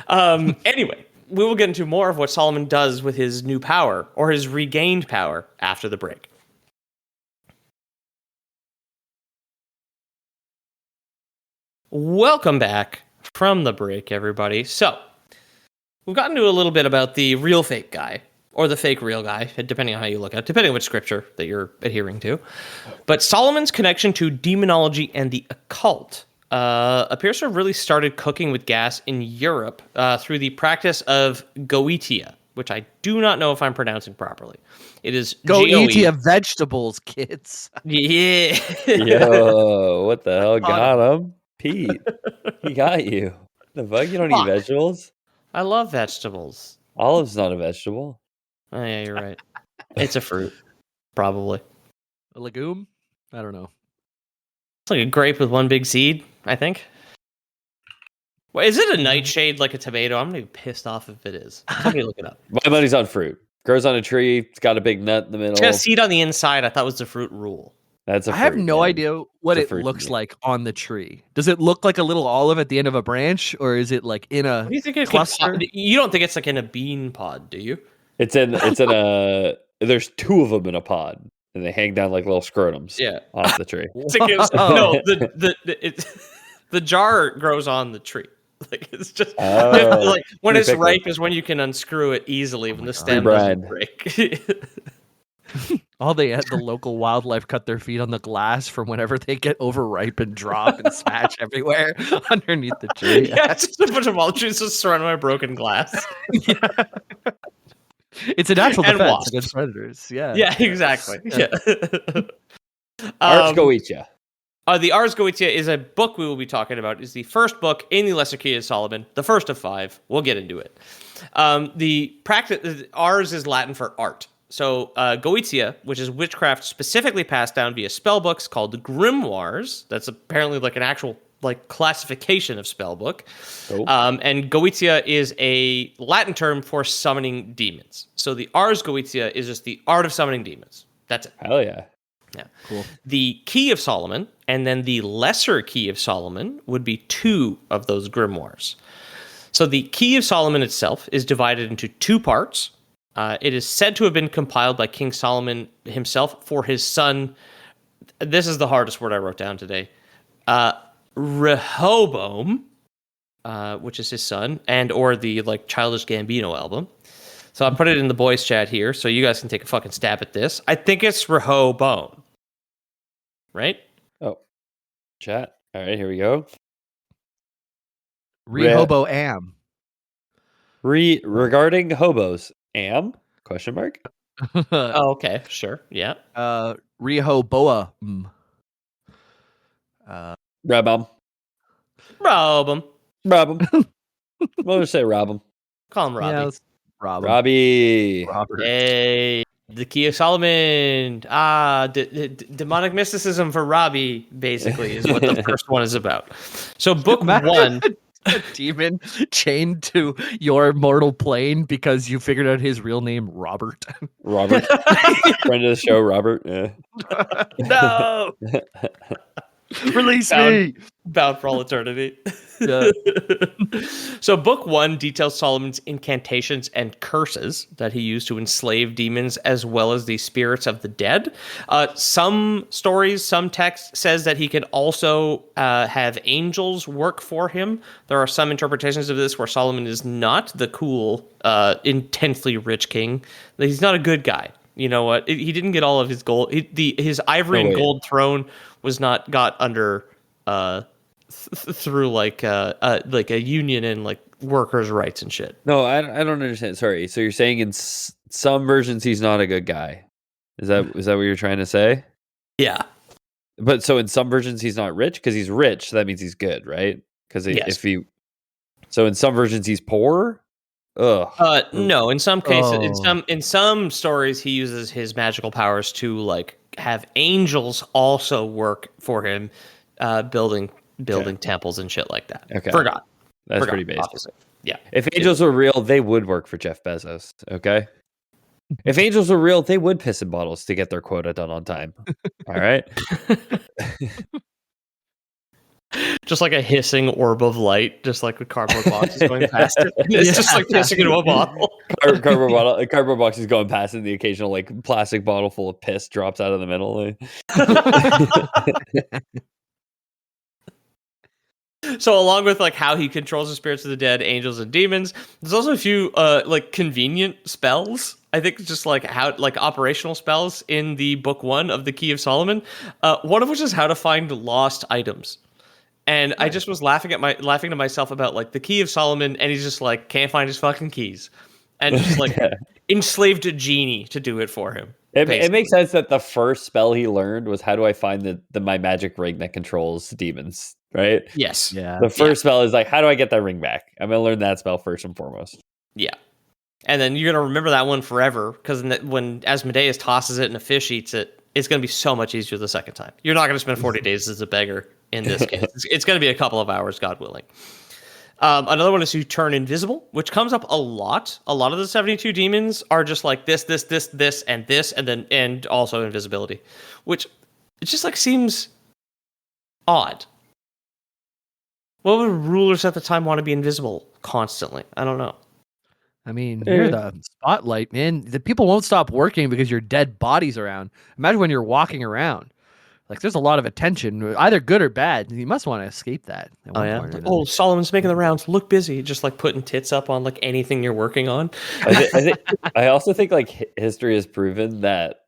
Anyway, we will get into more of what Solomon does with his new power or his regained power after the break. Welcome back from the break, everybody. So, we've gotten to a little bit about the real fake guy, or the fake real guy, depending on how you look at it, depending on which scripture that you're adhering to. But Solomon's connection to demonology and the occult appears to have really started cooking with gas in Europe through the practice of Goetia, which I do not know if I'm pronouncing properly. It is Goetia vegetables, kids. Yeah. Yo, what the hell got him? Pete, he got you. The fuck? You don't eat vegetables? I love vegetables. Olive's not a vegetable. Oh, yeah, you're right. It's a fruit, probably. A legume? I don't know. It's like a grape with one big seed, I think. Well, is it a nightshade like a tomato? I'm gonna be pissed off if it is. Somebody look it up. My money's on fruit. Grows on a tree. It's got a big nut in the middle. It's got a seed on the inside. I thought was the fruit rule. That's a fruit, I have no idea what it fruit looks like on the tree. Does it look like a little olive at the end of a branch, or is it like in a What do you think it cluster? You don't think it's like in a bean pod, do you? It's in a. There's two of them in a pod, and they hang down like little scrotums. Off the tree. The jar grows on the tree. Like it's just like when it's ripe is when you can unscrew it easily when the stem doesn't break. The local wildlife cut their feet on the glass from whenever they get overripe and drop and smash everywhere underneath the tree. Yeah, it's just a bunch of olive trees just surrounded by broken glass. It's a natural defense against predators. Yeah, exactly. Yeah. Ars Goetia. The Ars Goetia is a book we will be talking about. It's the first book in the Lesser Key of Solomon, the first of 5. We'll get into it. The practice Ars is Latin for art. So Goetia, which is witchcraft specifically passed down via spell books called grimoires. That's apparently like an actual like classification of spell book. And Goetia is a Latin term for summoning demons. So the Ars Goetia is just the art of summoning demons. That's it. Hell yeah. Yeah. Cool. The Key of Solomon and then the Lesser Key of Solomon would be 2 of those grimoires. So the Key of Solomon itself is divided into 2 parts. It is said to have been compiled by King Solomon himself for his son. This is the hardest word I wrote down today. Rehoboam, which is his son, and or the like Childish Gambino album. So I put it in the boys chat here, so you guys can take a fucking stab at this. I think it's Rehoboam. Right? Oh, chat. All right, here we go. Rehoboam. Regarding hobos, question mark? Oh, okay, sure, yeah. Rehoboam. Rob Rob him. We'll just say Rob him. Call him Robbie. Yeah, let's rob him. Robbie. Robert. Hey, the Key of Solomon. Demonic mysticism for Robbie, basically, is what the first one is about. So book one. A demon chained to your mortal plane because you figured out his real name, Robert. Robert. Friend of the show, Robert. Yeah. No! Release me! Bound for all eternity. Yeah. So book one details Solomon's incantations and curses that he used to enslave demons as well as the spirits of the dead. Some stories, some text says that he could also have angels work for him. There are some interpretations of this where Solomon is not the cool, intensely rich king. He's not a good guy. You know what? He didn't get all of his gold. His ivory and gold throne was not got under through like a union and like workers' rights and shit. No, I don't understand. Sorry. So you're saying in some versions he's not a good guy? Is that what you're trying to say? Yeah. But so in some versions he's not rich because he's rich. So that means he's good, right? Because so in some versions he's poor. Ugh. No, in some cases, in some stories, he uses his magical powers to like have angels also work for him, building temples and shit like that. Okay, That's pretty basic. Obviously. Yeah, if angels were real, they would work for Jeff Bezos. Okay, if angels were real, they would piss in bottles to get their quota done on time. All right. Just like a hissing orb of light, just like with cardboard boxes going past it. It's just like pissing into a bottle. Cardboard box is going past, and the occasional like plastic bottle full of piss drops out of the middle. So along with like how he controls the spirits of the dead, angels and demons, there's also a few like convenient spells. I think just like how like operational spells in the book one of the Key of Solomon. One of which is how to find lost items. And I just was laughing to myself about like the Key of Solomon, and he's just like can't find his fucking keys, and just like enslaved a genie to do it for him. It makes sense that the first spell he learned was how do I find my magic ring that controls demons, right? Yes. Yeah. The first spell is like how do I get that ring back? I'm gonna learn that spell first and foremost. Yeah. And then you're gonna remember that one forever because when Asmodeus tosses it and a fish eats it, it's gonna be so much easier the second time. You're not gonna spend 40 days as a beggar. In this case, it's going to be a couple of hours, God willing. Another one is to turn invisible, which comes up a lot. A lot of the 72 demons are just like this, and also invisibility, which it just like seems odd. What would rulers at the time want to be invisible constantly? I don't know. I mean, you're the spotlight, man. The people won't stop working because your dead body's around. Imagine when you're walking around. Like, there's a lot of attention, either good or bad. You must want to escape that. Oh, yeah? Oh, Solomon's making the rounds. Look busy. Just, like, putting tits up on, like, anything you're working on. I also think, like, history has proven that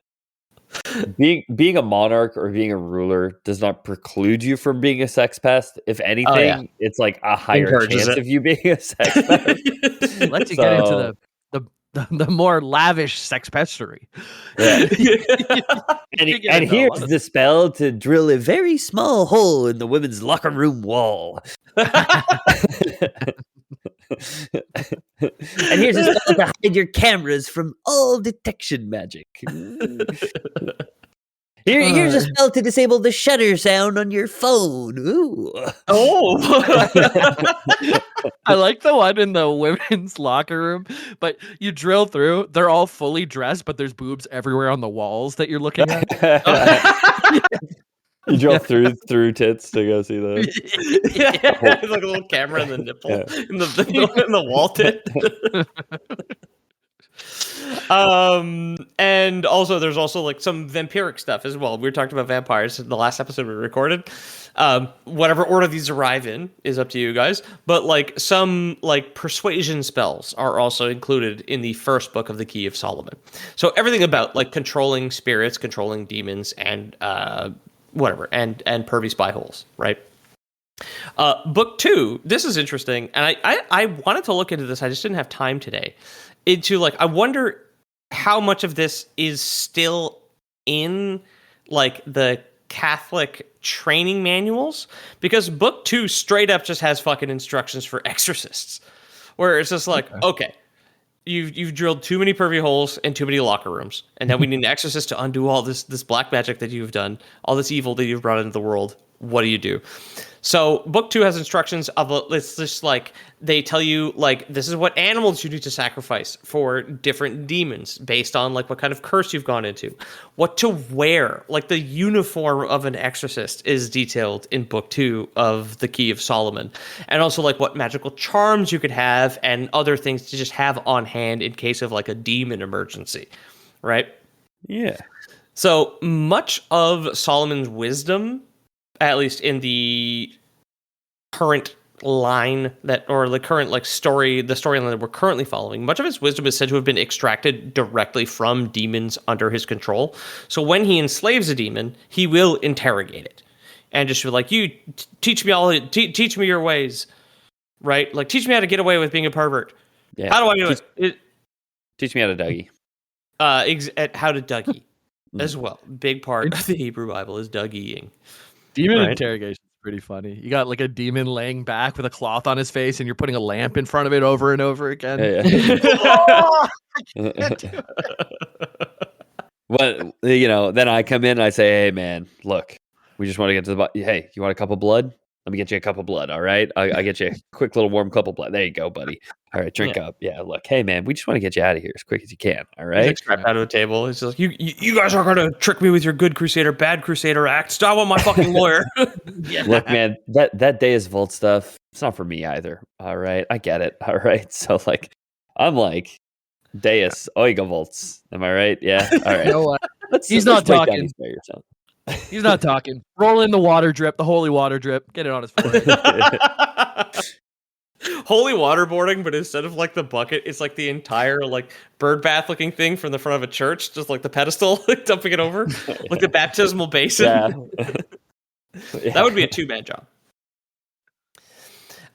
being a monarch or being a ruler does not preclude you from being a sex pest. If anything, it's, like, a higher chance of you being a sex pest. Let's get into the more lavish sex pestery. Yeah. and here's the spell to drill a very small hole in the women's locker room wall. And here's a spell to hide your cameras from all detection magic. Here's a spell to disable the shutter sound on your phone. Ooh. Oh. I like the one in the women's locker room, but you drill through, they're all fully dressed, but there's boobs everywhere on the walls that you're looking at. You drill through tits to go see those. It's like a little camera in the nipple in the wall tit. And also there's also like some vampiric stuff as well. We were talking about vampires in the last episode we recorded. Whatever order these arrive in is up to you guys. But like some like persuasion spells are also included in the first book of the Key of Solomon. So everything about like controlling spirits, controlling demons, and whatever, and pervy spy holes, right? Book 2, this is interesting, and I wanted to look into this. I just didn't have time today. Into like, I wonder how much of this is still in like the Catholic training manuals, because book 2 straight up just has fucking instructions for exorcists, where it's just like, okay, you've drilled too many pervy holes and too many locker rooms, and now we need an exorcist to undo all this black magic that you've done, all this evil that you've brought into the world. What do you do? So book 2 has instructions of it's just like they tell you like this is what animals you need to sacrifice for different demons based on like what kind of curse you've gone into, what to wear, like the uniform of an exorcist is detailed in book 2 of the Key of Solomon, and also like what magical charms you could have and other things to just have on hand in case of like a demon emergency, right? Yeah. So much of Solomon's wisdom, at least in the current line that, or the current like storyline that we're currently following, much of his wisdom is said to have been extracted directly from demons under his control. So when he enslaves a demon, he will interrogate it and just be like, "You teach me me your ways, right? Like teach me how to get away with being a pervert. Yeah. How do I do it? Teach me how to Dougie. How to Dougie as well. Big part of the Hebrew Bible is Dougieing. Demon interrogation is pretty funny. You got like a demon laying back with a cloth on his face, and you're putting a lamp in front of it over and over again. But then I come in and I say, "Hey, man, look, we just want to get to the bottom. Hey, you want a cup of blood? Let me get you a cup of blood. All right, I get you a quick little warm cup of blood. There you go, buddy. All right, drink up. Yeah, look, hey, man, we just want to get you out of here as quick as you can. All right." He's strapped out of the table. It's just like, you guys are gonna trick me with your good crusader, bad crusader acts. I want my fucking lawyer. Yeah. Look, man, that Deus Vult stuff, it's not for me either. All right, I get it. All right, so like, I'm like, Deus Oiga Volts. Am I right? Yeah. All right. You know what? He's not talking. He's not talking. Roll in the water drip, the holy water drip. Get it on his forehead. Holy waterboarding, but instead of like the bucket, it's like the entire like bird bath looking thing from the front of a church, just like the pedestal, like dumping it over, like the baptismal basin. Yeah. That would be a 2-man job.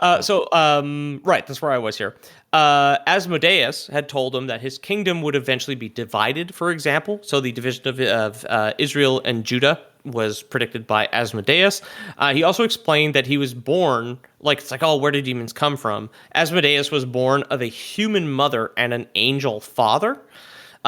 Right, that's where I was here. Asmodeus had told him that his kingdom would eventually be divided, for example. So the division of Israel and Judah was predicted by Asmodeus. He also explained that he was born, like, it's like, oh, where did demons come from? Asmodeus was born of a human mother and an angel father.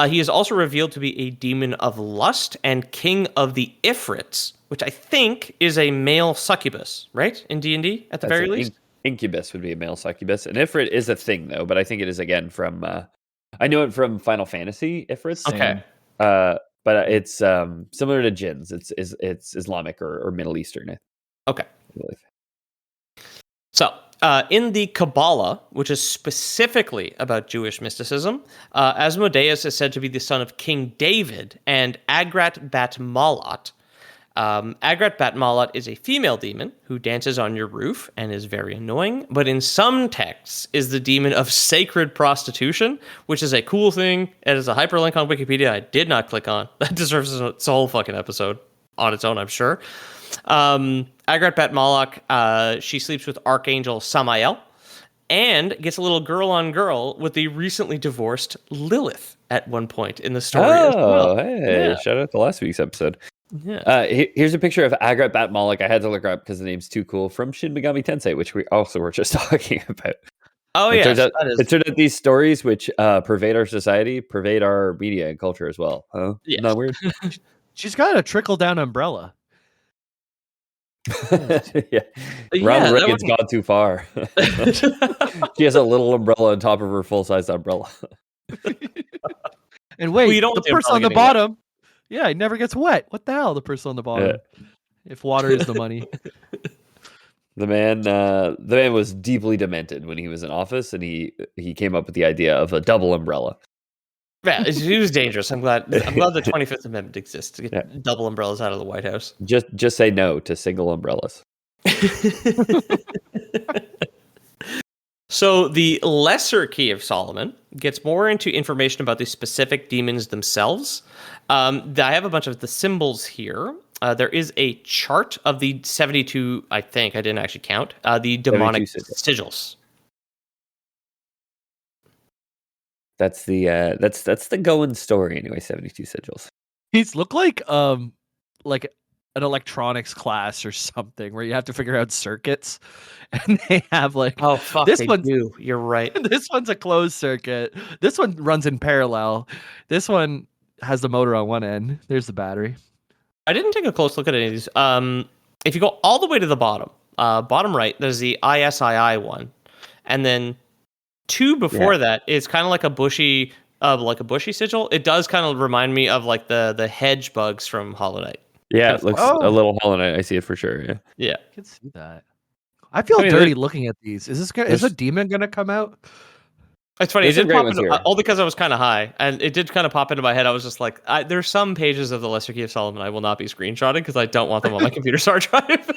He is also revealed to be a demon of lust and king of the Ifrits, which I think is a male succubus, right? In D&D, at the very least? Incubus would be a male succubus. And Ifrit is a thing, though, but I think it is, again, from... I know it from Final Fantasy, Ifrits. Okay. But it's similar to jinns. It's Islamic or Middle Eastern. Okay. I believe. So, in the Kabbalah, which is specifically about Jewish mysticism, Asmodeus is said to be the son of King David and Agrat Bat Malat. Agrat Bat Malat is a female demon who dances on your roof and is very annoying, but in some texts is the demon of sacred prostitution, which is a cool thing. It is a hyperlink on Wikipedia I did not click on. That deserves its whole fucking episode on its own, I'm sure. Agrat Bat Malak, she sleeps with Archangel Samael and gets a little girl-on-girl with the recently divorced Lilith at one point in the story as well. Hey, shout out to last week's episode. Yeah. Here's a picture of Agrat Bat Malik. I had to look her up because the name's too cool, from Shin Megami Tensei, which we also were just talking about. Oh, yeah. It turns out these stories, which pervade our society, pervade our media and culture as well. Huh? Yes. Not weird? She's got a trickle-down umbrella. Yeah. Ronald Reagan's gone too far. She has a little umbrella on top of her full-size umbrella. And wait, the person on the bottom... Yeah, it never gets wet. What the hell? The person on the bottom. Yeah. If water is the money. The man was deeply demented when he was in office, and he came up with the idea of a double umbrella. Yeah, he was dangerous. I'm glad the 25th Amendment exists to get Yeah. double umbrellas out of the White House. Just say no to single umbrellas. So the Lesser Key of Solomon gets more into information about the specific demons themselves. I have a bunch of the symbols here. There is a chart of the 72, I think, I didn't actually count, the demonic 72 sigils. That's the going story anyway. 72 sigils. These look like an electronics class or something where you have to figure out circuits, and they have like, Oh, fuck, this they one's do. You're right. this one's a closed circuit. This one runs in parallel. This one has the motor on one end. There's the battery. I didn't take a close look at any of these. If you go all the way to the bottom right, there's the ISII one, and then two before that is kind of like a bushy sigil. It does kind of remind me of like the hedge bugs from Hollow Knight. Yeah, it looks a little Hollow Knight. I see it for sure. Yeah. Yeah. I can see that. I feel dirty looking at these. Is a demon gonna come out? It's funny. It There's some did great pop ones into, here. all because I was kind of high, and it did kind of pop into my head. I was just like, there's some pages of the Lesser Key of Solomon I will not be screenshotting because I don't want them on my computer's hard drive.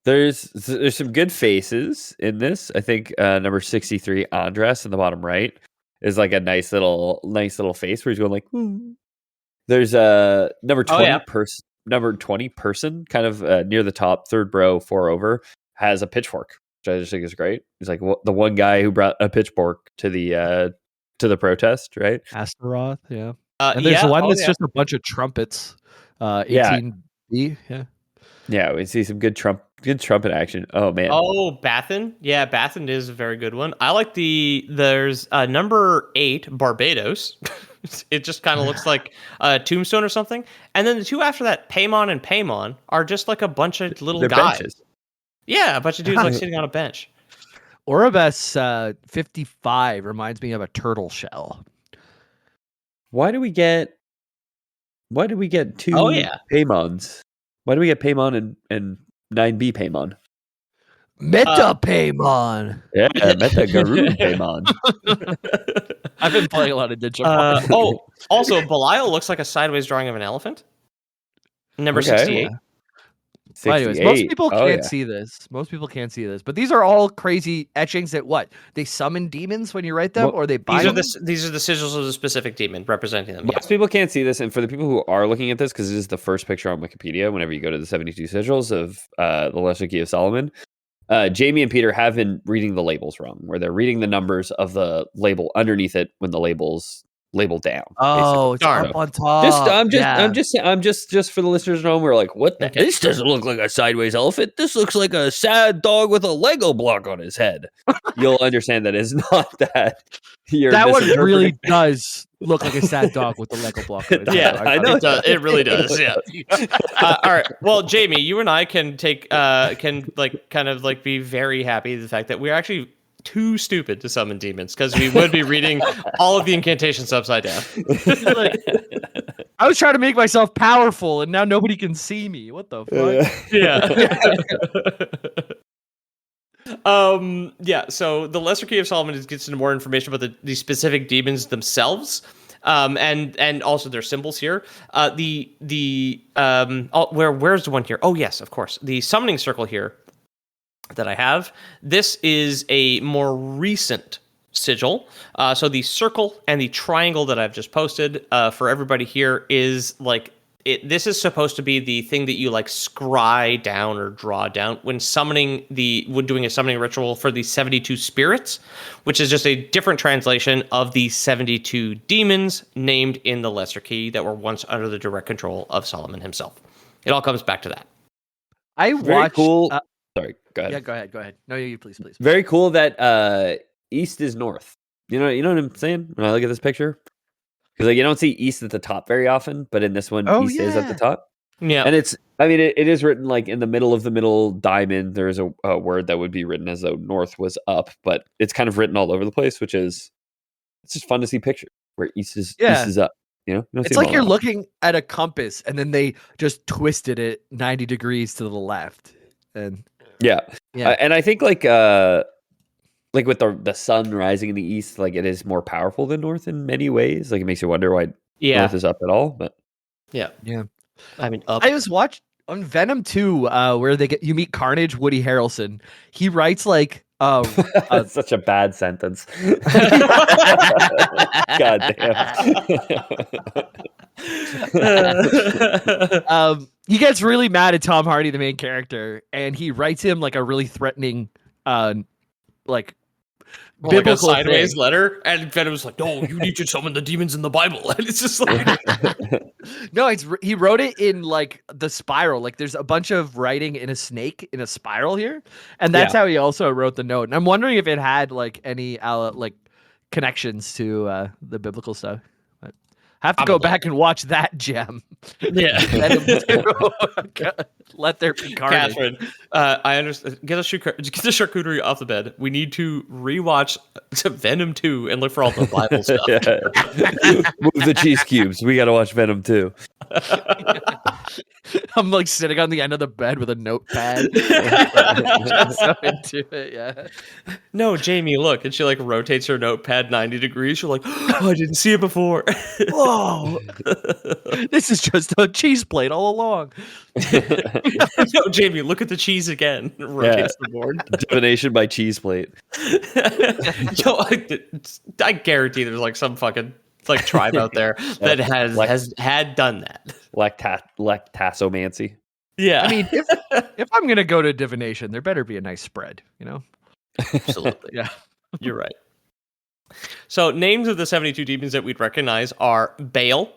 There's some good faces in this. I think number 63, Andres, in the bottom right, is like a nice little face where he's going like. Hmm. There's a number 20 number 20 person, kind of near the top, third row, 4 over, has a pitchfork, which I just think is great. He's like the one guy who brought a pitchfork to the protest, right? Astaroth, yeah. And there's one that's just a bunch of trumpets. 18B, yeah. Yeah, we see some good trumpet action. Oh man. Oh, Bathan. Yeah, Bathan is a very good one. I like there's number 8, Barbados. It just kind of looks like a tombstone or something. And then the two after that, Paimon and Paimon, are just like a bunch of little guys. Benches. Yeah, a bunch of dudes like sitting on a bench. Oribus 55 reminds me of a turtle shell. Why do we get two Paimons? Why do we get Paimon and 9B Paimon? Meta Paimon. Yeah, Meta Garuda Paimon. I've been playing a lot of digital. Also, Belial looks like a sideways drawing of an elephant. Number 68. Yeah. Well, anyways, most people can't see this. Most people can't see this, but these are all crazy etchings that they summon demons when you write them, or they buy them? These are the sigils of the specific demon representing them. Most people can't see this, and for the people who are looking at this, because it is the first picture on Wikipedia, whenever you go to the 72 sigils of the Lesser Key of Solomon, Jamie and Peter have been reading the labels wrong, where they're reading the numbers of the label underneath it when the label's labeled down. Oh, it's up on top. I'm just for the listeners at home. We're like, what? This doesn't look like a sideways elephant. This looks like a sad dog with a Lego block on his head. You'll understand that it's not that. That one really does look like a sad dog with a Lego block on his head. Yeah, I know. It really does. Yeah. All right. Well, Jamie, you and I can be very happy the fact that we're actually too stupid to summon demons, because we would be reading all of the incantations upside down. I was trying to make myself powerful, and now nobody can see me. What the fuck? Yeah. So the Lesser Key of Solomon gets into more information about the specific demons themselves, and also their symbols here. Where's the one here? Oh yes, of course, the summoning circle here that I have. This is a more recent sigil. So the circle and the triangle that I've just posted for everybody here is like this is supposed to be the thing that you like scry down or draw down when doing a summoning ritual for the 72 spirits, which is just a different translation of the 72 demons named in the Lesser Key that were once under the direct control of Solomon himself. It all comes back to that. I watched. Cool. Sorry, go ahead. Yeah, go ahead. No, you please. Very cool that east is north. You know what I'm saying when I look at this picture? Because you don't see east at the top very often, but in this one, east is at the top. Yeah, and it is written like in the middle of the middle diamond. There is a word that would be written as though north was up, but it's kind of written all over the place, which is it's just fun to see pictures where east is up. You know, it's like you're looking at a compass, and then they just twisted it 90 degrees to the left, and and I think like like with the sun rising in the east, like it is more powerful than north in many ways. Like it makes you wonder why north is up at all. But Yeah. I mean, up. I was watched on Venom 2, where you meet Carnage, Woody Harrelson. He writes like that's such a bad sentence. God damn. He gets really mad at Tom Hardy, the main character, and he writes him like a really threatening like biblical like a sideways thing. letter, and Venom was like, "No, you need to summon the demons in the Bible." And it's just like, no, he wrote it in like the spiral. Like there's a bunch of writing in a snake in a spiral here, and that's how he also wrote the note. And I'm wondering if it had like any like connections to the biblical stuff. But have to go back and watch that gem. Yeah. Let there be carnage. Catherine, I understand. Get the charcuterie off the bed. We need to rewatch Venom 2 and look for all the Bible stuff. Move the cheese cubes. We got to watch Venom 2. I'm like sitting on the end of the bed with a notepad. Just so into it, yeah. No, Jamie, look. And she like rotates her notepad 90 degrees. You're like, oh, I didn't see it before. Whoa. This is just a cheese plate all along. No, Jamie, look at the cheese again. Rotates the board. Divination by cheese plate. Yo, I guarantee there's like some fucking like tribe out there that has had done that. Lactasomancy. Yeah. I mean, if I'm gonna go to divination, there better be a nice spread, you know? Absolutely. Yeah. You're right. So names of the 72 demons that we'd recognize are Baal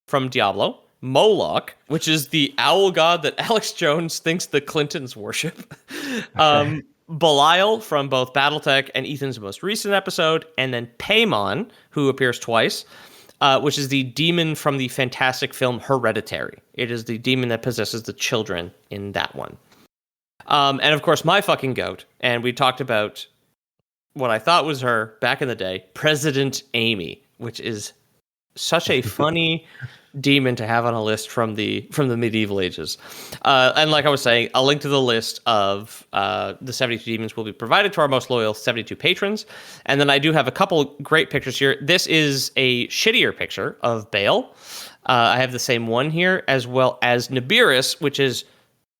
from Diablo, Moloch, which is the owl god that Alex Jones thinks the Clintons worship, Belial from both Battletech and Ethan's most recent episode, and then Paimon, who appears twice, which is the demon from the fantastic film Hereditary. It is the demon that possesses the children in that one. And of course, my fucking goat, and we talked about what I thought was her back in the day, President Amy, which is such a funny demon to have on a list from the medieval ages. And like I was saying, a link to the list of the 72 demons will be provided to our most loyal 72 patrons. And then I do have a couple great pictures here. This is a shittier picture of Baal. I have the same one here, as well as Nibiris, which is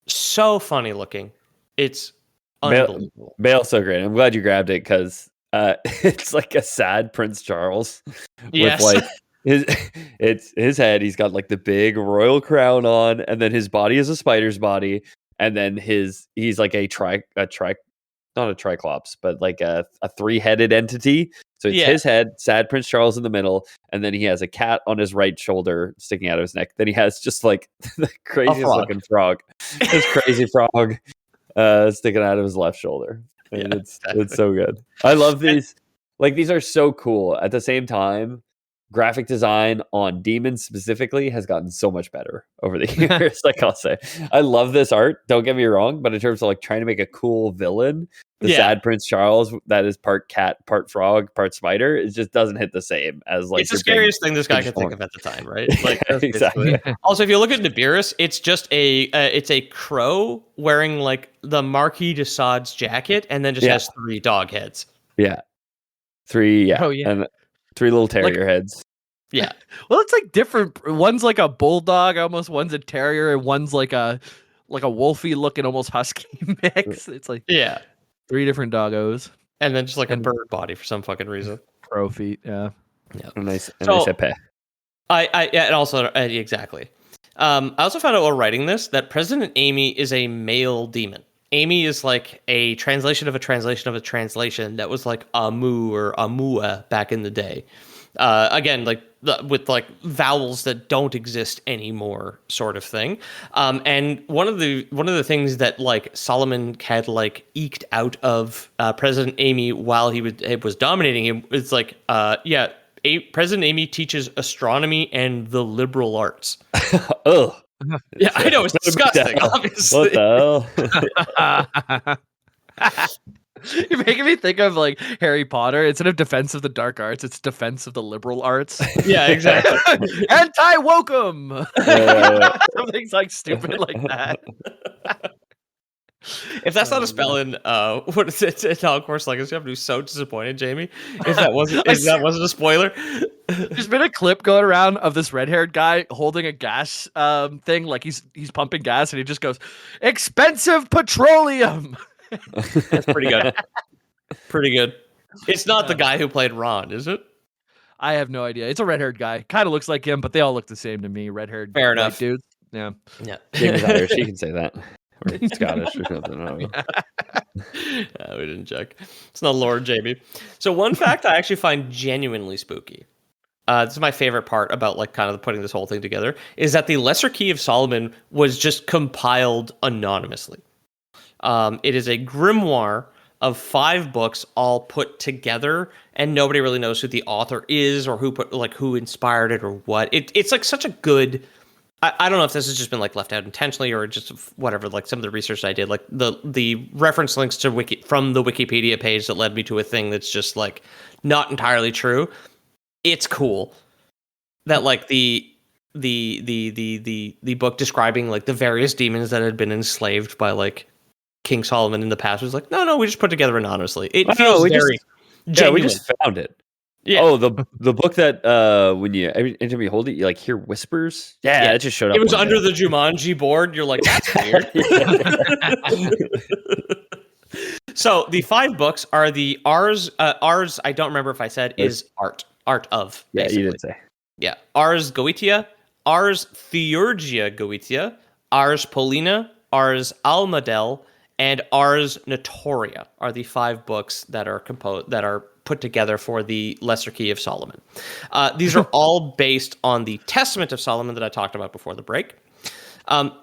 so funny looking. It's unbelievable. Bale's so great. I'm glad you grabbed it because it's like a sad Prince Charles with like his head. He's got like the big royal crown on, and then his body is a spider's body, and then he's like not a triclops, but like a 3-headed entity. So it's his head, sad Prince Charles in the middle, and then he has a cat on his right shoulder sticking out of his neck. Then he has just like the craziest looking frog. This crazy frog sticking out of his left shoulder. And it's so good. I love these. Like these are so cool. At the same time, graphic design on demons specifically has gotten so much better over the years. Like I'll say, I love this art. Don't get me wrong, but in terms of like trying to make a cool villain, the sad Prince Charles that is part cat, part frog, part spider, it just doesn't hit the same as like. It's the scariest thing this guy could think of at the time, right? Like exactly. Also, if you look at Nibiris, it's just it's a crow wearing like the Marquis de Sade's jacket, and then just has 3 dog heads. Yeah, 3. Yeah, and 3 little terrier heads. Yeah. Well, it's like different. One's like a bulldog, almost. One's a terrier, and one's like a wolfy looking, almost husky mix. It's like 3 different doggos, and then just like a bird body for some fucking reason. Crow feet, yeah. A nice epee. And also exactly. I also found out while writing this that President Amy is a male demon. Amy is like a translation of a translation of a translation that was like Amu or Amua back in the day. Again, like with like vowels that don't exist anymore, sort of thing. And one of the things that like Solomon had like eked out of President Amy while he was dominating him is like, President Amy teaches astronomy and the liberal arts. Oh. Yeah, I know, it's disgusting, obviously. What the hell? You're making me think of like Harry Potter. Instead of defense of the dark arts, it's defense of the liberal arts. Yeah, exactly. Anti-wokem. Something's like stupid like that. If that's not a spell in what is it? In Hogwarts Legacy, I'm gonna be so disappointed, Jamie. If that wasn't a spoiler. There's been a clip going around of this red-haired guy holding a gas thing, like he's pumping gas, and he just goes, "Expensive petroleum." That's pretty good. Pretty good. It's not the guy who played Ron, is it? I have no idea. It's a red-haired guy. Kind of looks like him, but they all look the same to me. Red-haired, Fair white enough. dudes. Yeah. Yeah. Jamie's Irish. She can say that. Or Scottish or something. I don't know. We didn't check. It's not Lord Jamie. So one fact I actually find genuinely spooky. This is my favorite part about like kind of putting this whole thing together is that the Lesser Key of Solomon was just compiled anonymously. It is a grimoire of 5 books all put together, and nobody really knows who the author is or who inspired it or what. It's like such a good. I don't know if this has just been like left out intentionally or just whatever. Like some of the research I did, like the reference links to from the Wikipedia page that led me to a thing that's just like not entirely true. It's cool that like the book describing like the various demons that had been enslaved by like King Solomon in the past was like, no, we just put together anonymously. It feels very genuine. Yeah, we just found it. Yeah. Oh, the book that when every time you hold it, you like hear whispers. Yeah, it just showed up. It was under the Jumanji board. You're like, that's weird. So the 5 books are the Ars. Ars, I don't remember if I said is art of. Basically. Yeah, you did say. Yeah, Ars Goetia, Ars Theurgia Goetia, Ars Paulina, Ars Almadel, and Ars Notoria are the 5 books that are put together for the Lesser Key of Solomon. These are all based on the Testament of Solomon that I talked about before the break.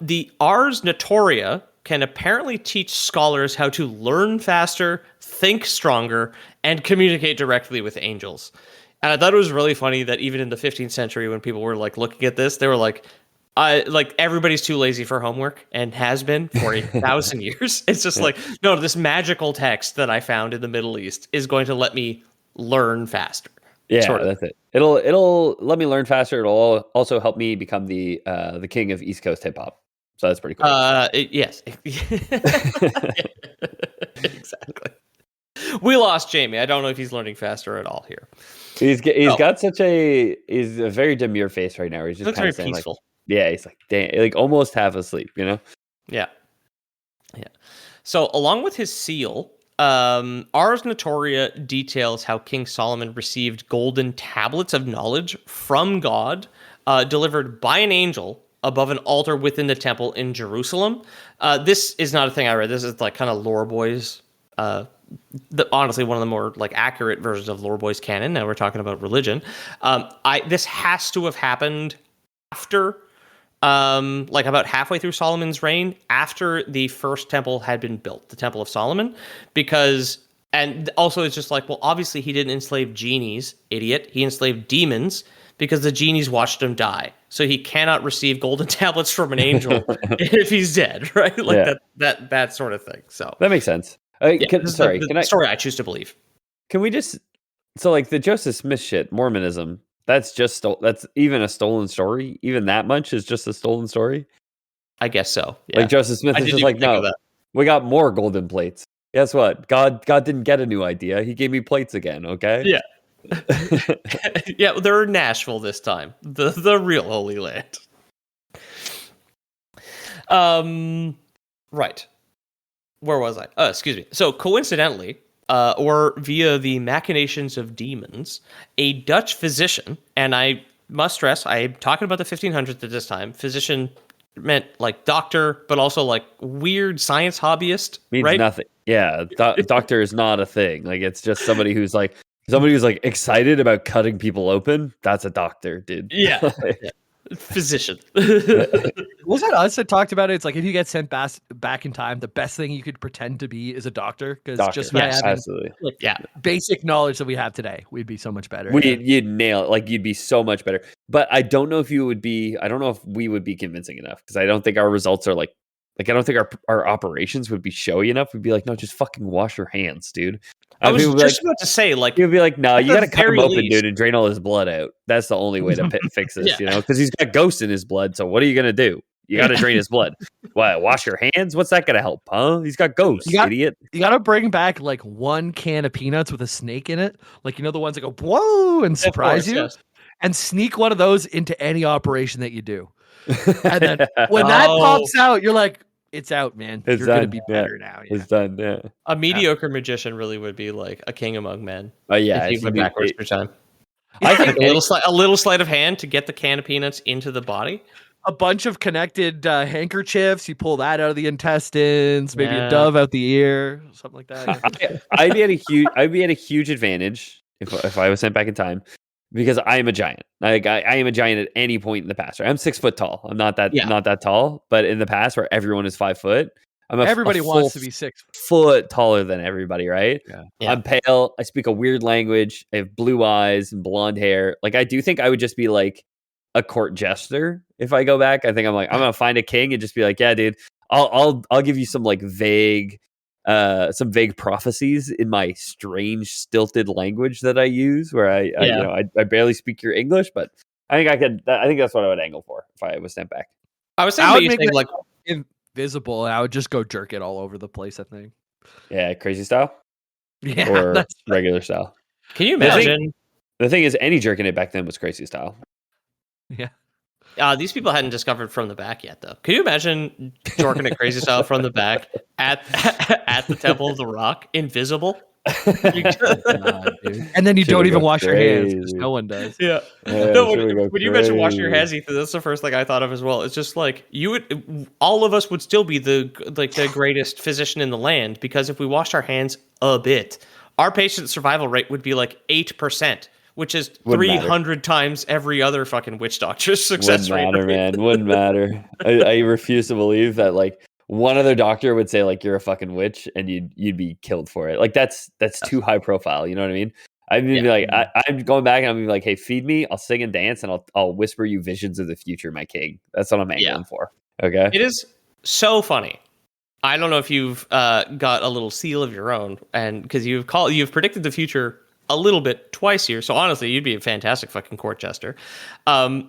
The Ars Notoria can apparently teach scholars how to learn faster, think stronger, and communicate directly with angels. And I thought it was really funny that even in the 15th century, when people were like looking at this, they were like, everybody's too lazy for homework and has been for 1,000 years. It's just like, no, this magical text that I found in the Middle East is going to let me learn faster. Yeah, that's it. It'll let me learn faster. It'll also help me become the king of East Coast hip hop. So that's pretty cool. Yes. Exactly. We lost Jamie. I don't know if he's learning faster at all here. He's got such a very demure face right now. He's just kind of saying peaceful. Like, yeah, he's like, dang, like almost half asleep, you know? Yeah. So along with his seal, Ars Notoria details how King Solomon received golden tablets of knowledge from God, delivered by an angel above an altar within the temple in Jerusalem. This is not a thing I read. This is like kind of Lore Boys. Honestly, one of the more like accurate versions of Lore Boys canon. Now we're talking about religion. This has to have happened after. Like about halfway through Solomon's reign, after the first temple had been built, the Temple of Solomon, and also it's just like, well, obviously he didn't enslave genies, idiot. He enslaved demons because the genies watched him die. So he cannot receive golden tablets from an angel if he's dead, right? Like that sort of thing. So that makes sense. The story I choose to believe. Can we just, so like the Joseph Smith shit, Mormonism, that's even a stolen story. Even that much is just a stolen story. I guess so. Yeah. Like Joseph Smith is just like, no, we got more golden plates. Guess what? God didn't get a new idea. He gave me plates again. Okay. Yeah. Yeah. They're in Nashville this time. The real Holy Land. Right. Where was I? Excuse me. So coincidentally, or via the machinations of demons, a Dutch physician, and I must stress, I'm talking about the 1500s at this time. Physician meant like doctor, but also like weird science hobbyist. Means right? Nothing. Yeah, doctor is not a thing. Like it's just somebody who's like excited about cutting people open. That's a doctor, dude. Yeah. Physician. Was that us that talked about it? It's like if you get sent back in time, the best thing you could pretend to be is a doctor, because just by having absolutely basic knowledge that we have today, we'd be so much better. You'd nail it. Like you'd be so much better. But I don't know if you would be. I don't know if we would be convincing enough, because I don't think our results are like I don't think our operations would be showy enough. We'd be like, no, just fucking wash your hands, dude. I was just about to say, like, you'd be like, no, you got to cut him open, dude, and drain all his blood out. That's the only way to fix this, you know, because he's got ghosts in his blood. So what are you gonna do? You got to drain his blood. What? Wash your hands? What's that gonna help? Huh? He's got ghosts, idiot. You gotta bring back like one can of peanuts with a snake in it, like the ones that go whoa and surprise you, yes. and sneak one of those into any operation that you do. And then when that pops out, you're like, it's out, man. You're gonna be better now. Yeah. It's done. Yeah. A mediocre magician really would be like a king among men. Oh yeah, if he went backwards through time. I think a little sleight of hand to get the can of peanuts into the body. A bunch of connected handkerchiefs. You pull that out of the intestines. Maybe a dove out the ear, something like that. Yeah. I'd be at a huge advantage if I was sent back in time, because I am a giant. Like I am a giant at any point in the past. Right? I'm 6 foot tall. I'm not that tall, but in the past where everyone is 5 foot, everybody wants to be 6 foot taller than everybody, right? Yeah. I'm pale. I speak a weird language. I have blue eyes and blonde hair. Like I do think I would just be like a court jester if I go back. I think I'm gonna find a king and just be like, yeah, dude, I'll give you some like vague prophecies in my strange stilted language that I use, where I barely speak your English, but I think that's what I would angle for if I was sent back. I was saying make it like invisible, and I would just go jerk it all over the place. I think. Yeah, crazy style. Yeah, or regular style. Can you imagine? The thing is, any jerking it back then was crazy style. Yeah. These people hadn't discovered from the back yet, though. Can you imagine jerking it crazy style from the back at the Temple of the Rock, invisible? And then you don't even wash your hands, because no one does. Yeah. No, when you mentioned washing your hands, Ethan, that's the first thing I thought of as well. It's just like all of us would still be the greatest physician in the land, because if we washed our hands a bit, our patient survival rate would be like 8%. Which is 300 times every other fucking witch doctor's success rate. Wouldn't matter, man. Wouldn't matter. I refuse to believe that like one other doctor would say like you're a fucking witch and you'd be killed for it. Like that's too high profile. You know what I mean? I'd be like, I'm going back and I'm be like, hey, feed me. I'll sing and dance and I'll whisper you visions of the future, my king. That's what I'm angling for. Okay. It is so funny. I don't know if you've got a little seal of your own, and because you've predicted the future a little bit twice here. So honestly, you'd be a fantastic fucking court jester.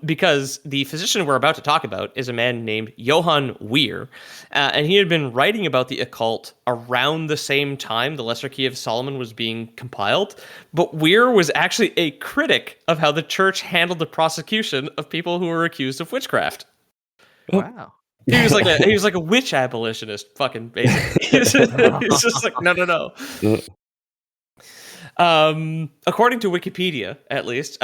Because the physician we're about to talk about is a man named Johann Weir. And he had been writing about the occult around the same time the Lesser Key of Solomon was being compiled. But Weir was actually a critic of how the church handled the prosecution of people who were accused of witchcraft. Wow. He was like a witch abolitionist, fucking basically. He's just like, no. According to Wikipedia, at least,